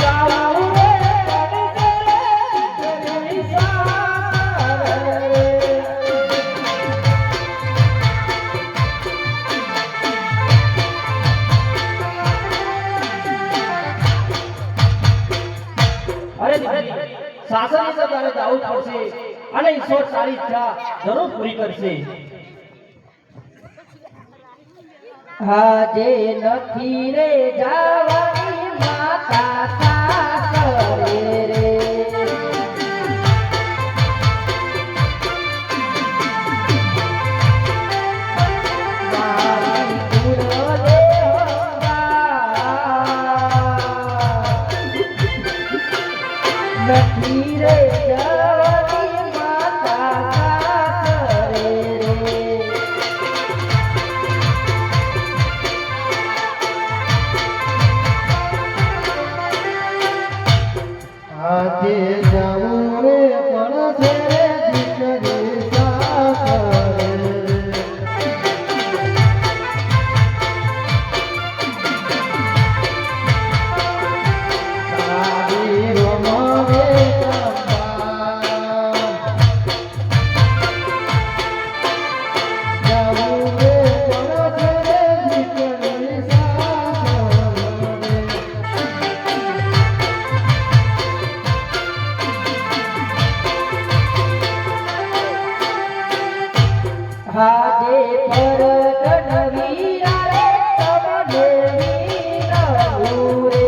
જાઉં રે તણકરે કરી સાસરે અરે દીકરી, સાસરે તો તારે જવું જ પડશે અને ઈશ્વર તારી ઈચ્છા જરૂર પૂરી કરશે. આજે નથી રે જવાની માતા સાસરે રે મારી નથી રે જવાની માતા સાસરે રે આજે જાઉં રે પણ છે દીકરી સાસરે તારી રમાવે ચંપા જાઉં રે પણ છે દીકરી સાસરે આજે પરત નવી રે તમને નવું રે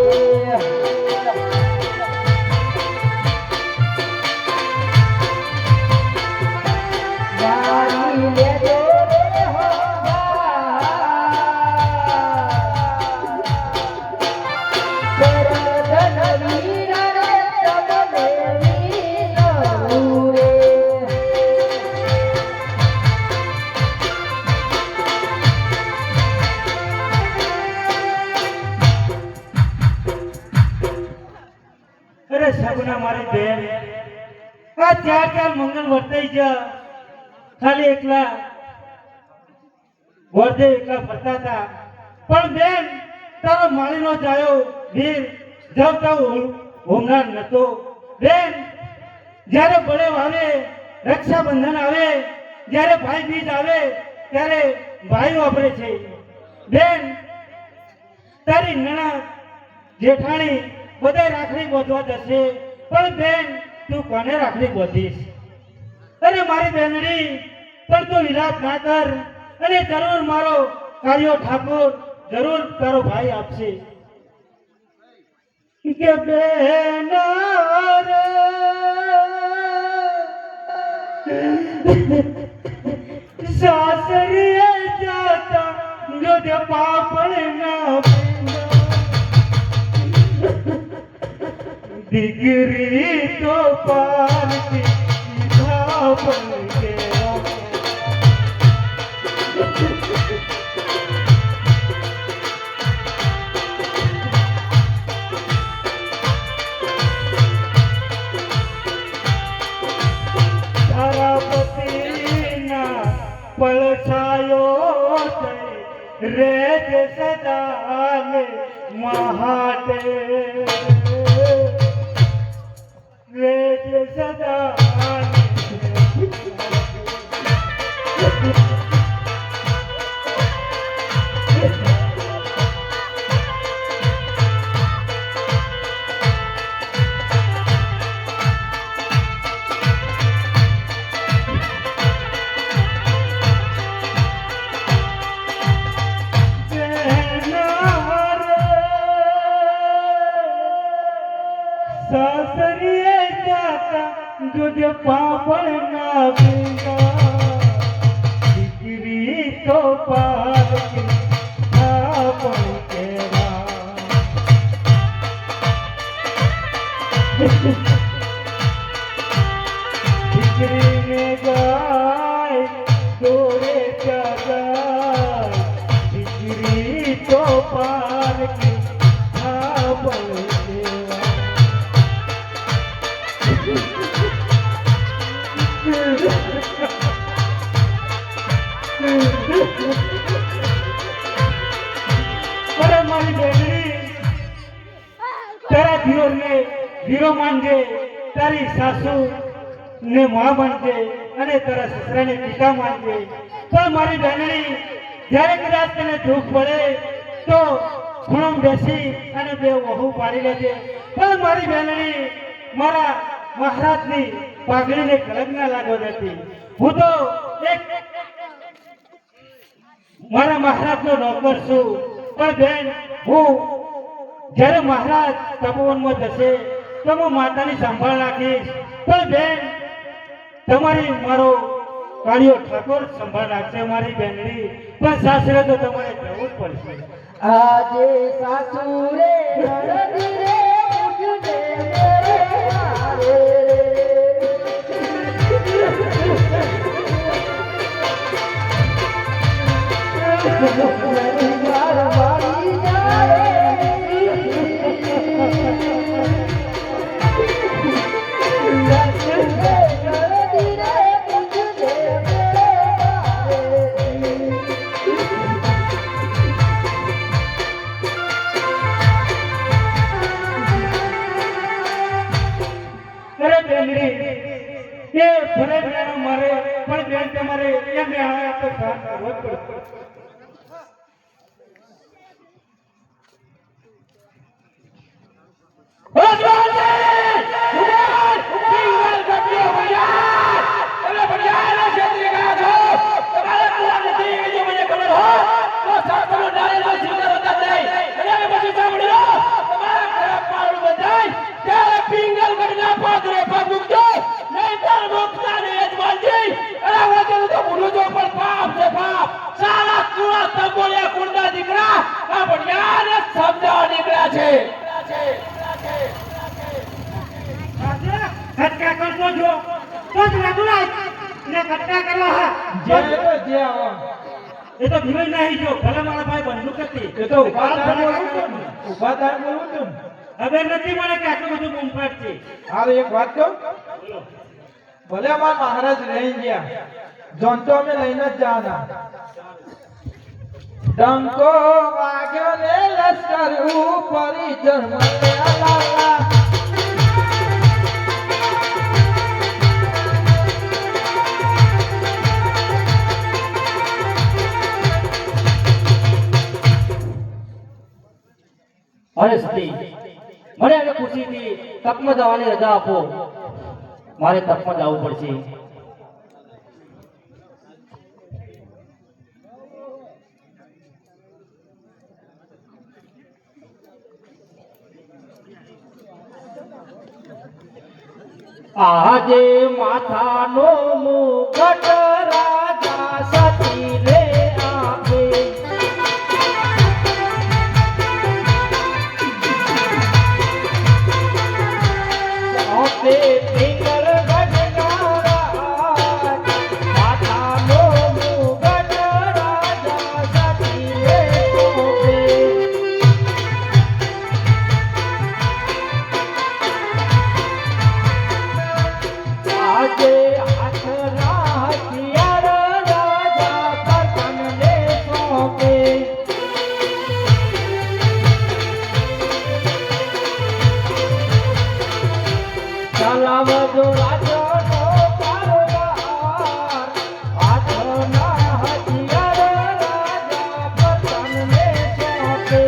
મારી લેજો રે પરત નવી રે તમને નવું રે અરે સગુના મારી બેન, આ ચાર મંગળ વર્તાઈ જા ખાલી એકલા વર્ધે એકલા ફરતા હતા, પણ બેન તારો માળીનો જાયો વીર જવતા હોમનાર નતો. બેન જ્યારે બળેવ આવે, રક્ષાબંધન આવે, જ્યારે ભાઈ બીજ આવે ત્યારે ભાઈ વાપરે છે. બેન તારી નણંદ જેઠાણી બધા રાખડી બોધવા જશે, પણ બેન તું કોને રાખડી બોધીશ? અરે મારી બેનડી, પણ તું વિલાપ ના કર અને જરૂર મારો કાર્યો ઠાકોર જરૂર તારો ભાઈ આપશે. કે બેન સાસરીએ જાતા જો પાપણ ના દીકરી તો પારકી સીધા પણ કેવા તારા પતિના પડછાયો થઈ રેજ સદાને મહાટે રેજ સદાને સાસરીએ જાતા દૂધ પાપડ ના પીના દીકરી તો પારકી પાપડ કેવા દીકરીને ગાય દોરે તારા દિયોરને વીરો માનજે, તારી સાસુ ને માં માનજે અને તારા સસરાને પિતા માનજે. પણ મારી બહેનડી, જ્યારે કદાચ તને દુઃખ પડે તો ખૂણો બેસી અને બે વહુ પાડી લેજે. પણ મારી બહેનડી, મારા મહારાજની પાઘડીને કલંક ના લાગવા દેતી. હું તો એક મારા મહારાજનો નોકર છું. પણ બેન, હું જ્યારે મહારાજ તપોવનમાં જશે તો હું માતાની સંભાળ રાખીશ. પણ બેન, તમારી મારો કાળિયો ઠાકોર સંભાળ રાખશે મારી બેનડી. પણ સાસરે તો તમારે જવું જ પડશે. આજે સાસુરે નણંદી રે ઉઠજે મેરે મારે રે. માર વાળી જાય નણંદી રે ઉઠજે મેરે મારે અરે બેનડી, એ ભલે બેનો મારે, પણ બેન તમારે એમ આવે તો સહન કરવો જ પડશે. ખટકા કરતો જો તો જ રઘુરાજ ને ખટકા કરવા હા એ તો ભીલ નહીં જો. ભલે મારા ભાઈ બંદૂક હતી, એ તો ઉભા થાય બોલવું તું. હવે નથી મને કે આટલું બધું બૂમ પાડશે. હાલ એક વાત કહું, ભલે અમારા મહારાજ રહી ગયા, જોન તો અમે લઈને જ જવાના. ડંકો વાગ્યો ને લશ્કર ઉપરી જન્મ્યા લાલા. અરે સતી, મને આજે ખુશીથી તપમાં જવાની રજા આપો. મારે તપમાં જવું પડશે. આજે માથાનો મુગટ રાજા સતી રે આપે. પિંગલ ગઢનારા માથાનો મુગટ રાજા સતી રે આપે. આજે હાથના હથિયાર રાજા કરતનને સોંપે. ચલાવજો રાજ્યનો કારવાર, હાથના હથિયાર રાજા કરતનને સોંપે.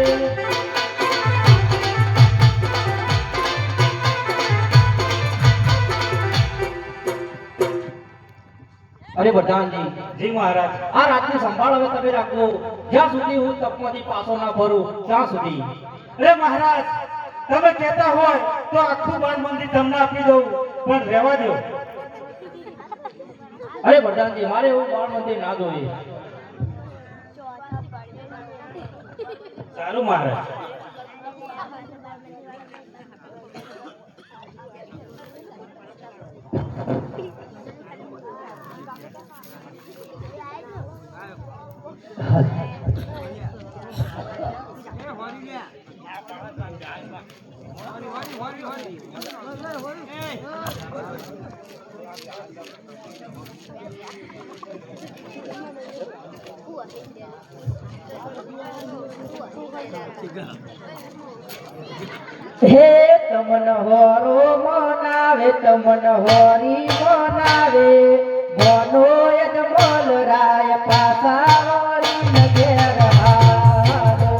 અરે પ્રધાનજી, જી મહારાજ, આ રાતની સંભાળ હવે તમે રાખો. જ્યાં સુધી હું તપમાંથી પાછો ના ફરું ત્યાં સુધી. અરે મહારાજ, તમે કહેતા હોય તો આખું બાળ મંદિર તમને આપી દઉં, પણ રહેવા દો. અરે પ્રધાનજી, મારે એવું બાળ મંદિર ના જોઈએ. સારું મહારાજ. હે તમન હોરો મનાવે તમન હોરી મનાવે મનો યજમલ રાય પાસા વળી નજર હારો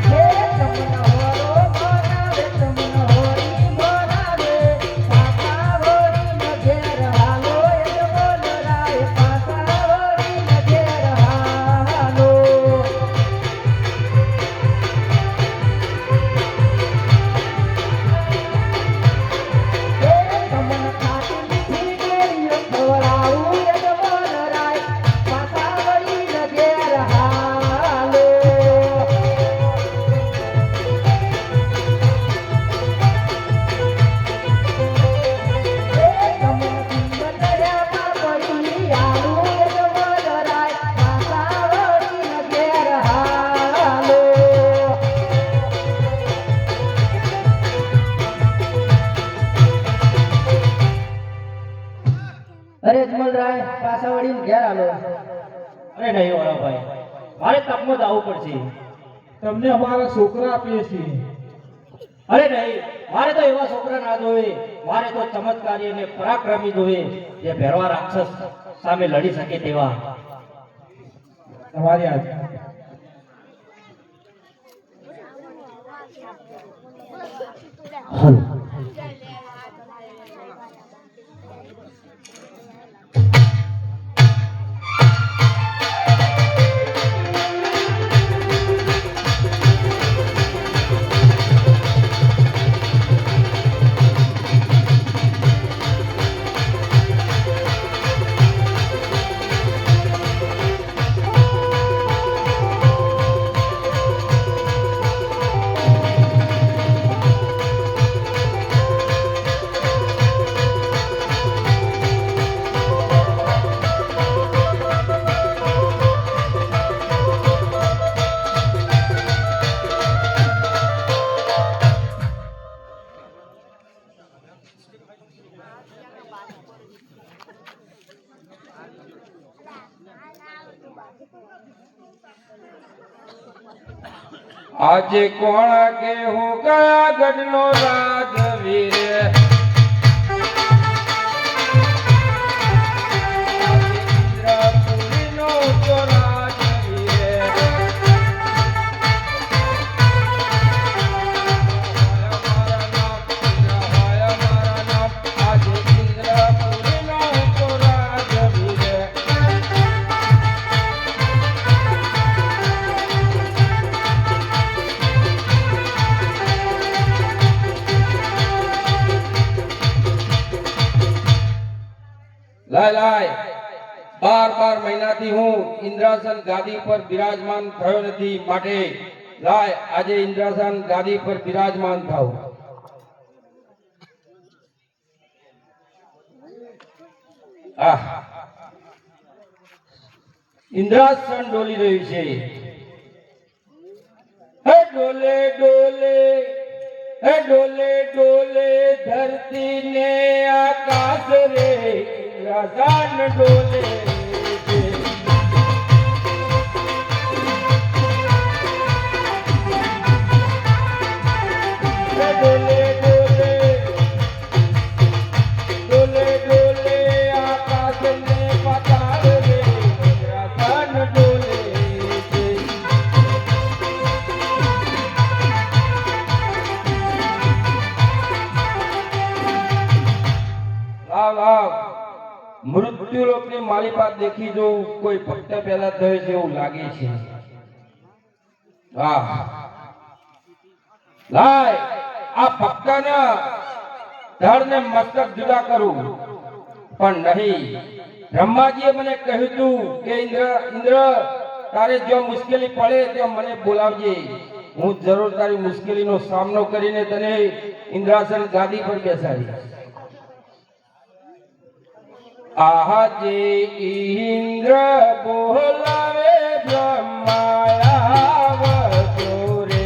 હે તમન હોરો મનાવે તમન હોરી મનાવે પાસા વળી નજર હાલો યજમલ રાય પાસા વળી નજર હાલો તમન ખાતી મીઠી કેરીઓ ખવડાવું યજમાન રાય પાછા વળી નજર હાલો તમન કિંમતર્યામાં પડી આવું યજમાન રાય પાછા વળી નજર હાલો અરે અજમલરાય પાછા વળીને ઘેર આલો અરે નહીં વાળા ભાઈ, મારે તપમાં જ આવવું પડશે. તમને અમારા છોકરા આપીએ છીએ. અરે નહીં, મારે તો એવા છોકરા ના જોવે, મારે તો ચમત્કારી અને પરાક્રમી જોવે, જે ભેરવા રાક્ષસ સામે લડી શકે તેવા. તમારી આજ્ઞા. આજે કોણ કે હું કયા ગઢનો રાજવીર ઇન્દ્રપુરીનો તો રાજવીર આજે ઇન્દ્રપુરીનો તો રાજવીર લાય લાય 12 મહિનાથી હું ઇન્દ્રાસન ગાદી પર બિરાજમાન થયો નથી, માટે લાય આજે ઇન્દ્રાસન ગાદી પર બિરાજમાન થાવ. ઇન્દ્રાસન ડોલી રહ્યું છે. હે ડોલે ડોલે, હે ડોલે ડોલે ધરતી ને આકાશ રે, ઇન્દ્રાસન ડોલે છે. હે ડોલે ડોલે, ડોલે ડોલે આકાશ ને પાતાળ રે, ઇન્દ્રાસન ડોલે છે. લાવ લાવ, મૃત્યુલોકની મારી પાસે દેખી જોઉં કોઈ ભક્ત પેદા થયો છે એવું લાગે છે. વાહ, લાય આ ભક્તના ધડને મસ્તક જુદા કરું, પણ નહીં. બ્રહ્માજીએ મને કહ્યું હતું કે ઇન્દ્ર તારે જો મુશ્કેલી પડે તો મને બોલાવજે, હું જરૂર તારી મુશ્કેલીનો સામનો કરીને તને ઇન્દ્રાસન ગાદી પર બેસાડીશ. આજે ઇન્દ્ર બોલાવે બ્રહ્માયા વજોરે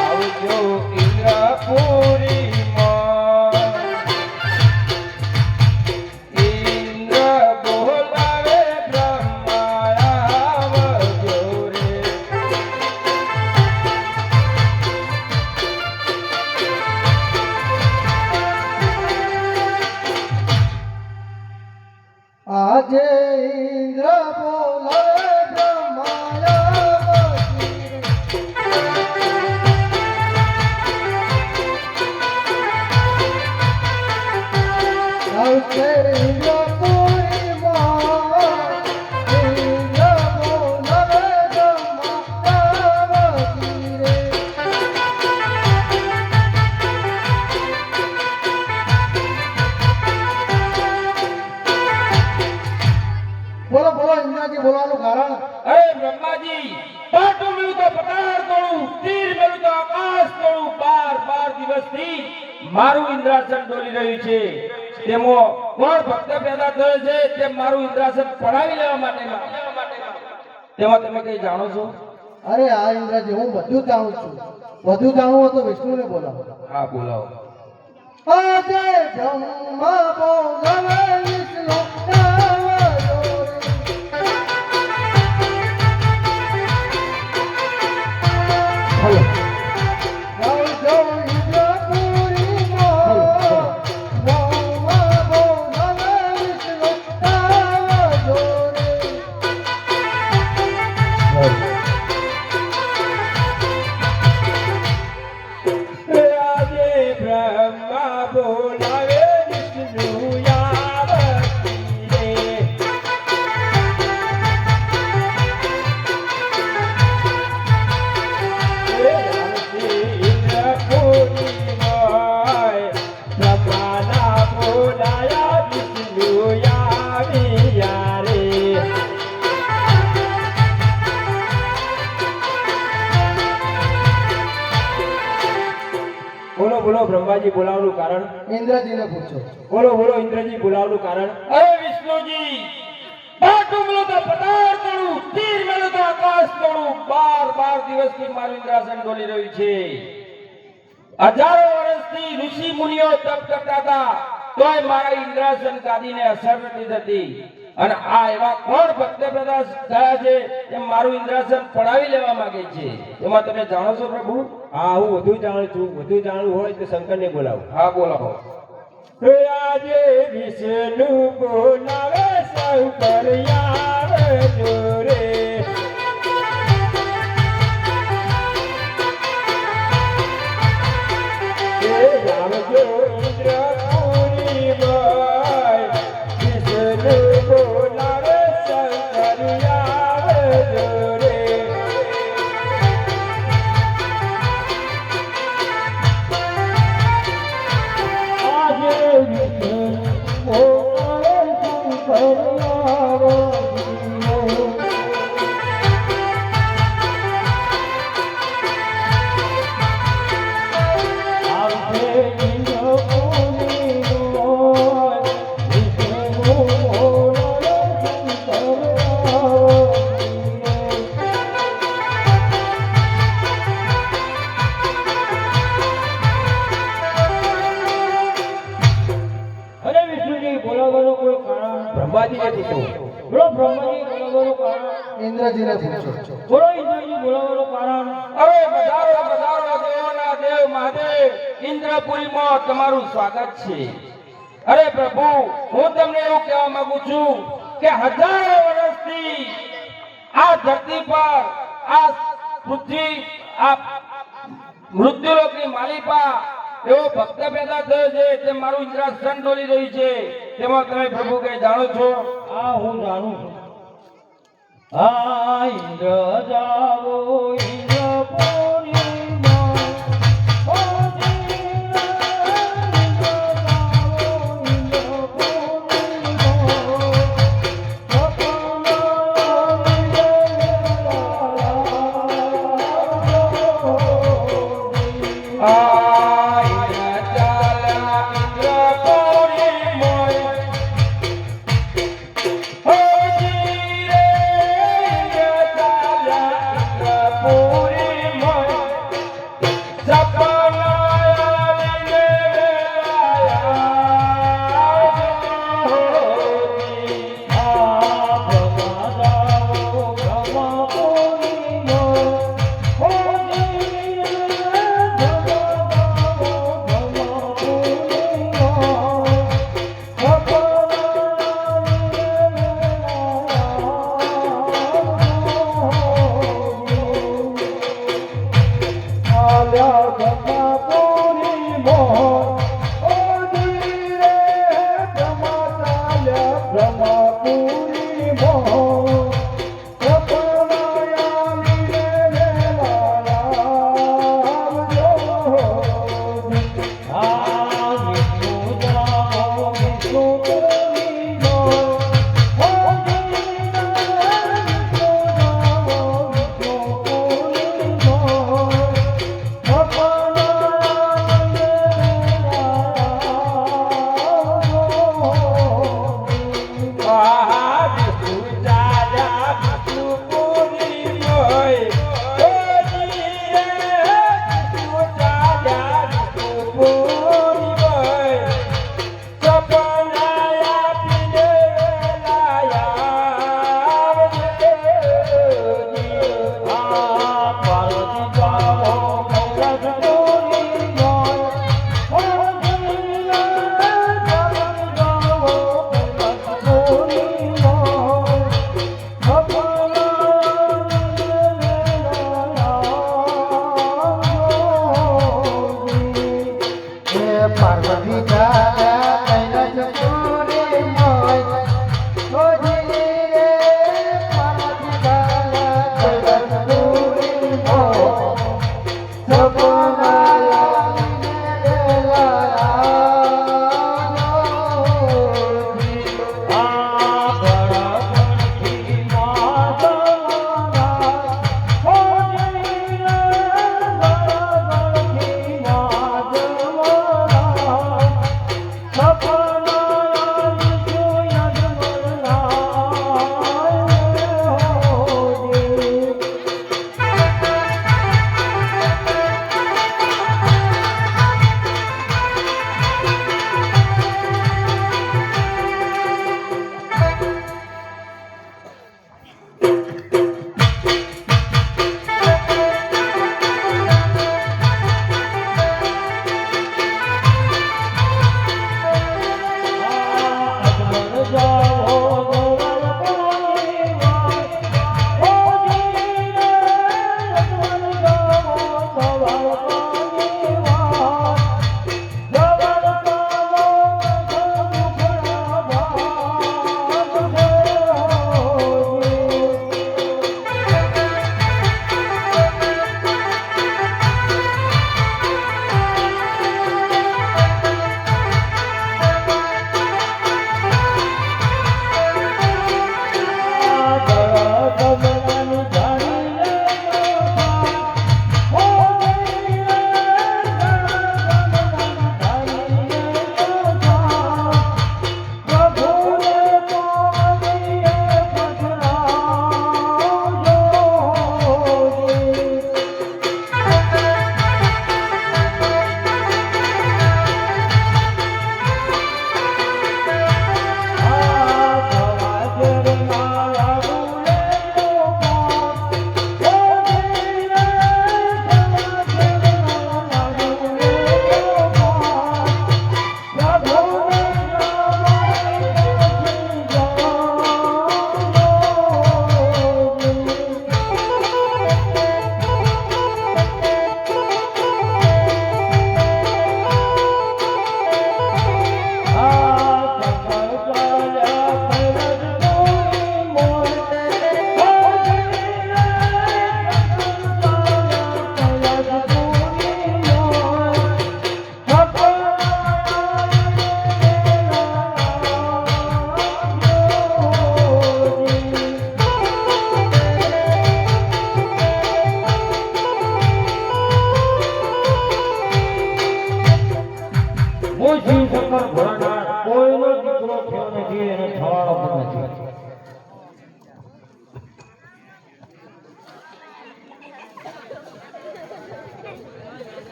આવજો ઇન્દ્રપુરીમાં ઇન્દ્ર બોલાવે બ્રહ્માયા વજોરે આજે ઇન્દ્ર બોલાવે બ્રહ્માયા વજીરે. આવશે ઇન્દ્રપુરીમાં, ઇન્દ્ર બોલાવે બ્રહ્માયા વજીરે. બોલો બોલો ઇન્દ્રજી બોલવાનું કારણ? અરે બ્રહ્માજી પાટું મેળું તો પતાર તોડું તીર મેળું તો આકાશ તોડું 12 દિવસથી મારું ઇન્દ્રાસન ડોલી રહ્યું છે તેમાં કોણ ભક્ત પેદા થયો છે તે મારું ઇન્દ્રાસન પડાવી લેવા માટે તેમાં તમે કઈ જાણો છો? અરે આ ઇન્દ્રજી હું બધું જાણું છું. વધુ જાણવું હોય તો વિષ્ણુને બોલાવો. હા બોલાવો. આજે બ્રહ્મા બોલાવે વિષ્ણુ આવજો રે. આવજો ઇન્દ્રપુરીમાં, બ્રહ્મા બોલાવે વિષ્ણુ આવજો રે. આજે બ્રહ્મા બોલાવે વિષ્ણુ આવતી રે. ઇન્દ્રપુરીમાં બ્રહ્માના બોલાયા વિષ્ણુ આવ્યા રે. બોલો બોલો બ્રહ્માજી બોલાવવાનું કારણ? ઇન્દ્રજીને પૂછો. બોલો બોલો ઇન્દ્રજી બોલાવવાનું કારણ? અરે વિષ્ણુજી પાટું મેળું તો પતાર તોડું તીર મેળું તો આકાશ તોડું 12 દિવસથી મારું ઇન્દ્રાસન ડોલી રહ્યું છે. હજારો વર્ષથી ઋષિ મુનિઓ તપ કરતા હતા તોય મારા ઇન્દ્રાસન ગાદીને અસર નથી થતી અને આ એવા કોણ ભક્ત પેદા થયા છે જે મારું ઇન્દ્રાસન પડાવી લેવા માંગે છે એમાં તમે જાણો છો પ્રભુ? હા હું વધુ જાણું છું. વધુ જાણવું હોય તો શંકરને બોલાવો. હા બોલાવો. આજે વિષ્ણુ બોલાવે શંકર આવજો રે. આવજો ઇન્દ્રપુરીમાં, વિષ્ણુ બોલાવે શંકર આવજો રે. આજે વિષ્ણુ બોલાવે શંકર આવજો રે. આવશે ઇન્દ્રપુરીમાં, વિષ્ણુ બોલાવે શંકર આવજો રે. અરે વિષ્ણુજી બોલાવવાનું કોઈ કારણ? બ્રહ્માજીને પૂછો. બોલો બ્રહ્માજી બોલાવવાનું કારણ? ઇન્દ્રજીને પૂછો. બોલો ઇન્દ્રજી બોલાવવાનું કારણ? અરે પધારો પધારો દેવોના દેવ મહાદેવ ઇન્દ્રપુરીમાં તમારું સ્વાગત છે. અરે પ્રભુ હું તમને એવું કહેવા માંગુ છું કે હજારો વર્ષથી આ ધરતી પર આ પૃથ્વી આ મૃત્યુલોકની માલિકા એવો ભક્ત પેદા થયો છે તે મારું ઇન્દ્રાસન ડોલી રહ્યું છે તેમાં તમે પ્રભુ કઈ જાણો છો? હા હું જાણું છું. આ ઇન્દ્ર જાવો ઇન્દ્રપુરીમાં, ઓ ઇન્દ્ર જાવો ઇન્દ્રપુરીમાં,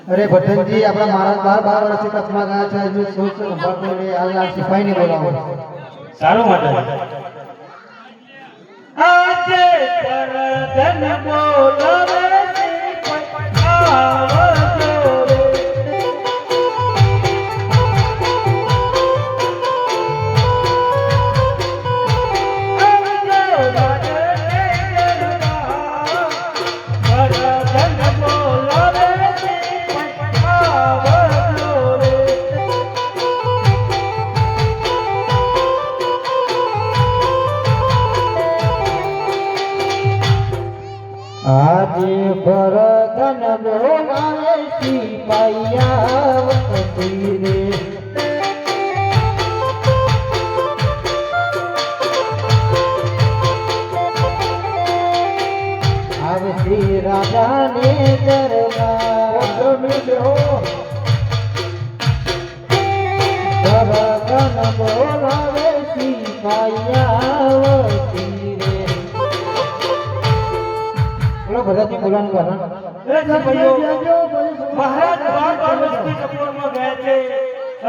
અરે ભટ્ટનજી આપણા મહારાજ 12 વર્ષથી કચ્છમાં ગયા છે હજુ શું સંભાળતો રે આ સિપાહીને બોલાવો સારું માતાજી આજે પરધન બોલાવે આજે ભરતન બોલાવે સિપાહીયાવતી રે આવતી રાજાને દરબાર ભરતન બોલાવે સિપાહીયાવતી રે ભરતજી બોલાનું કારણ મહારાજ 12 વર્ષથી સપોરમાં ગયા છે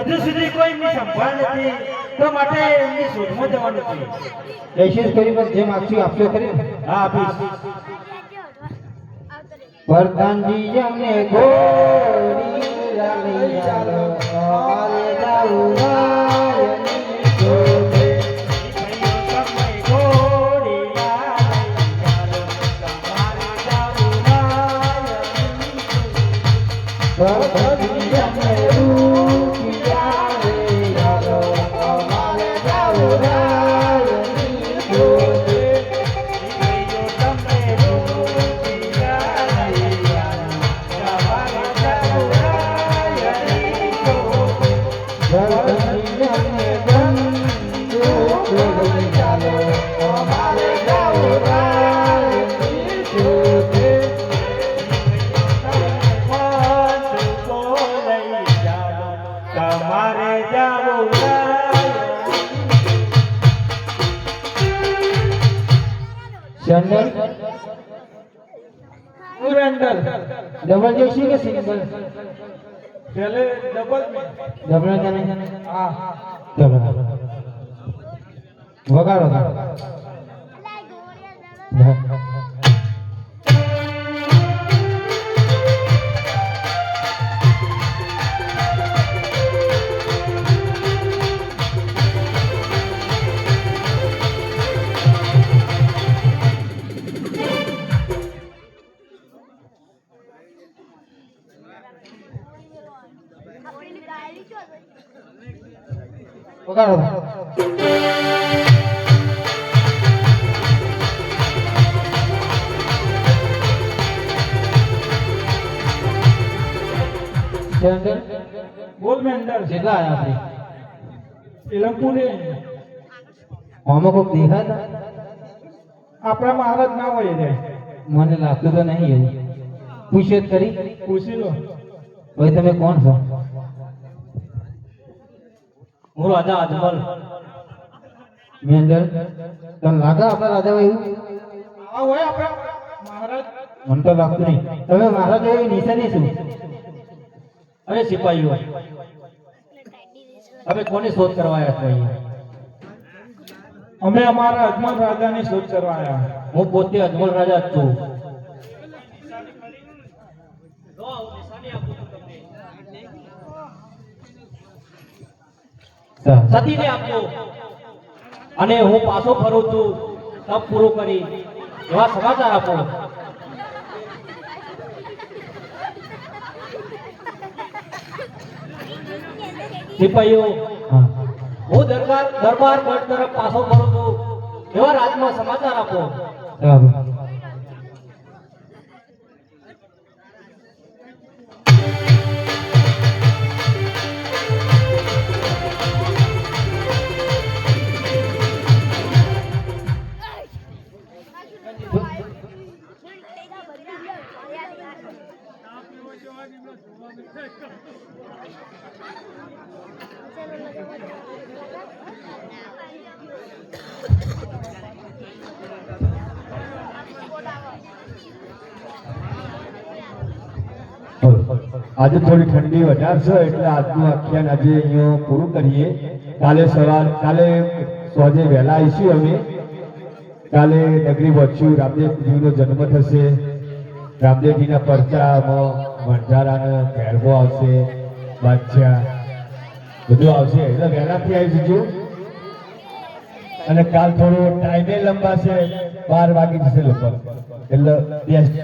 હજુ સુધી કોઈ એમની સંભાળ નથી તો માટે એમની શોધમાં જવાનું છે દયશીશ કરી પર જે માગશું આપશો ખરી હા આપીશ પ્રધાનજી અમને ગોળી લઈ ચાલો મારે જાવું રાયની જોડે ગોળી તમારે જાવું સેન્ડલ સુરેન્ડર ડબલ જેસી કે સિંગલ પેલે ડબલ ડબલ જાને હા ડબલ વગાડો વગાડો સેન્ડલ બોલ મેન્ડલ કેટલા આયા આપણે એલમપુરે આમાં કોક દેખાતા આપણા મહારાજ ના હોય રે મને લાગતું તો નહીં એવું પૂછે કરી પૂછી લો ભાઈ તમે કોણ છો હું રાજા અજમલ મેન્ડલ તને લાગે આપણા રાજા હોય એવું આ હોય આપણા મહારાજ મને તો લાગતું નહીં તમે મહારાજ એવી નિશાની શું અરે સિપાહીઓ હવે કોની શોધ કરવા આવ્યા છો અહીંયા? અમે અમારા અજમલ રાજાની શોધ કરવા આવ્યા હું પોતે અજમલ રાજા જ છું. સતીને આપજો અને હું પાછો ફરું છું તપ પૂરું કરી એવા સમાચાર આપો. સિપાહીઓ હું દરબાર ગઢ તરફ પાછો ફરું છું એવા રાજમાં સમાચાર આપો. આજે થોડી ઠંડી વધારે છે એટલે આજનું આખ્યાન આજે અહીંયા પૂરું કરીએ. કાલે સોજે વહેલા આવીશું અમે. કાલે નગરી પહોંચ્યું, રામદેવજીનો જન્મ થશે, રામદેવજીના પરચામાં વણઝારાના ભેરવો આવશે, બાદશાહ બધું આવશે એટલે વહેલાથી આવી જજો. અને કાલ થોડો ટાઈમે લંબાશે, 12 વાગી જશે લોકો એટલે બેસ્ટ.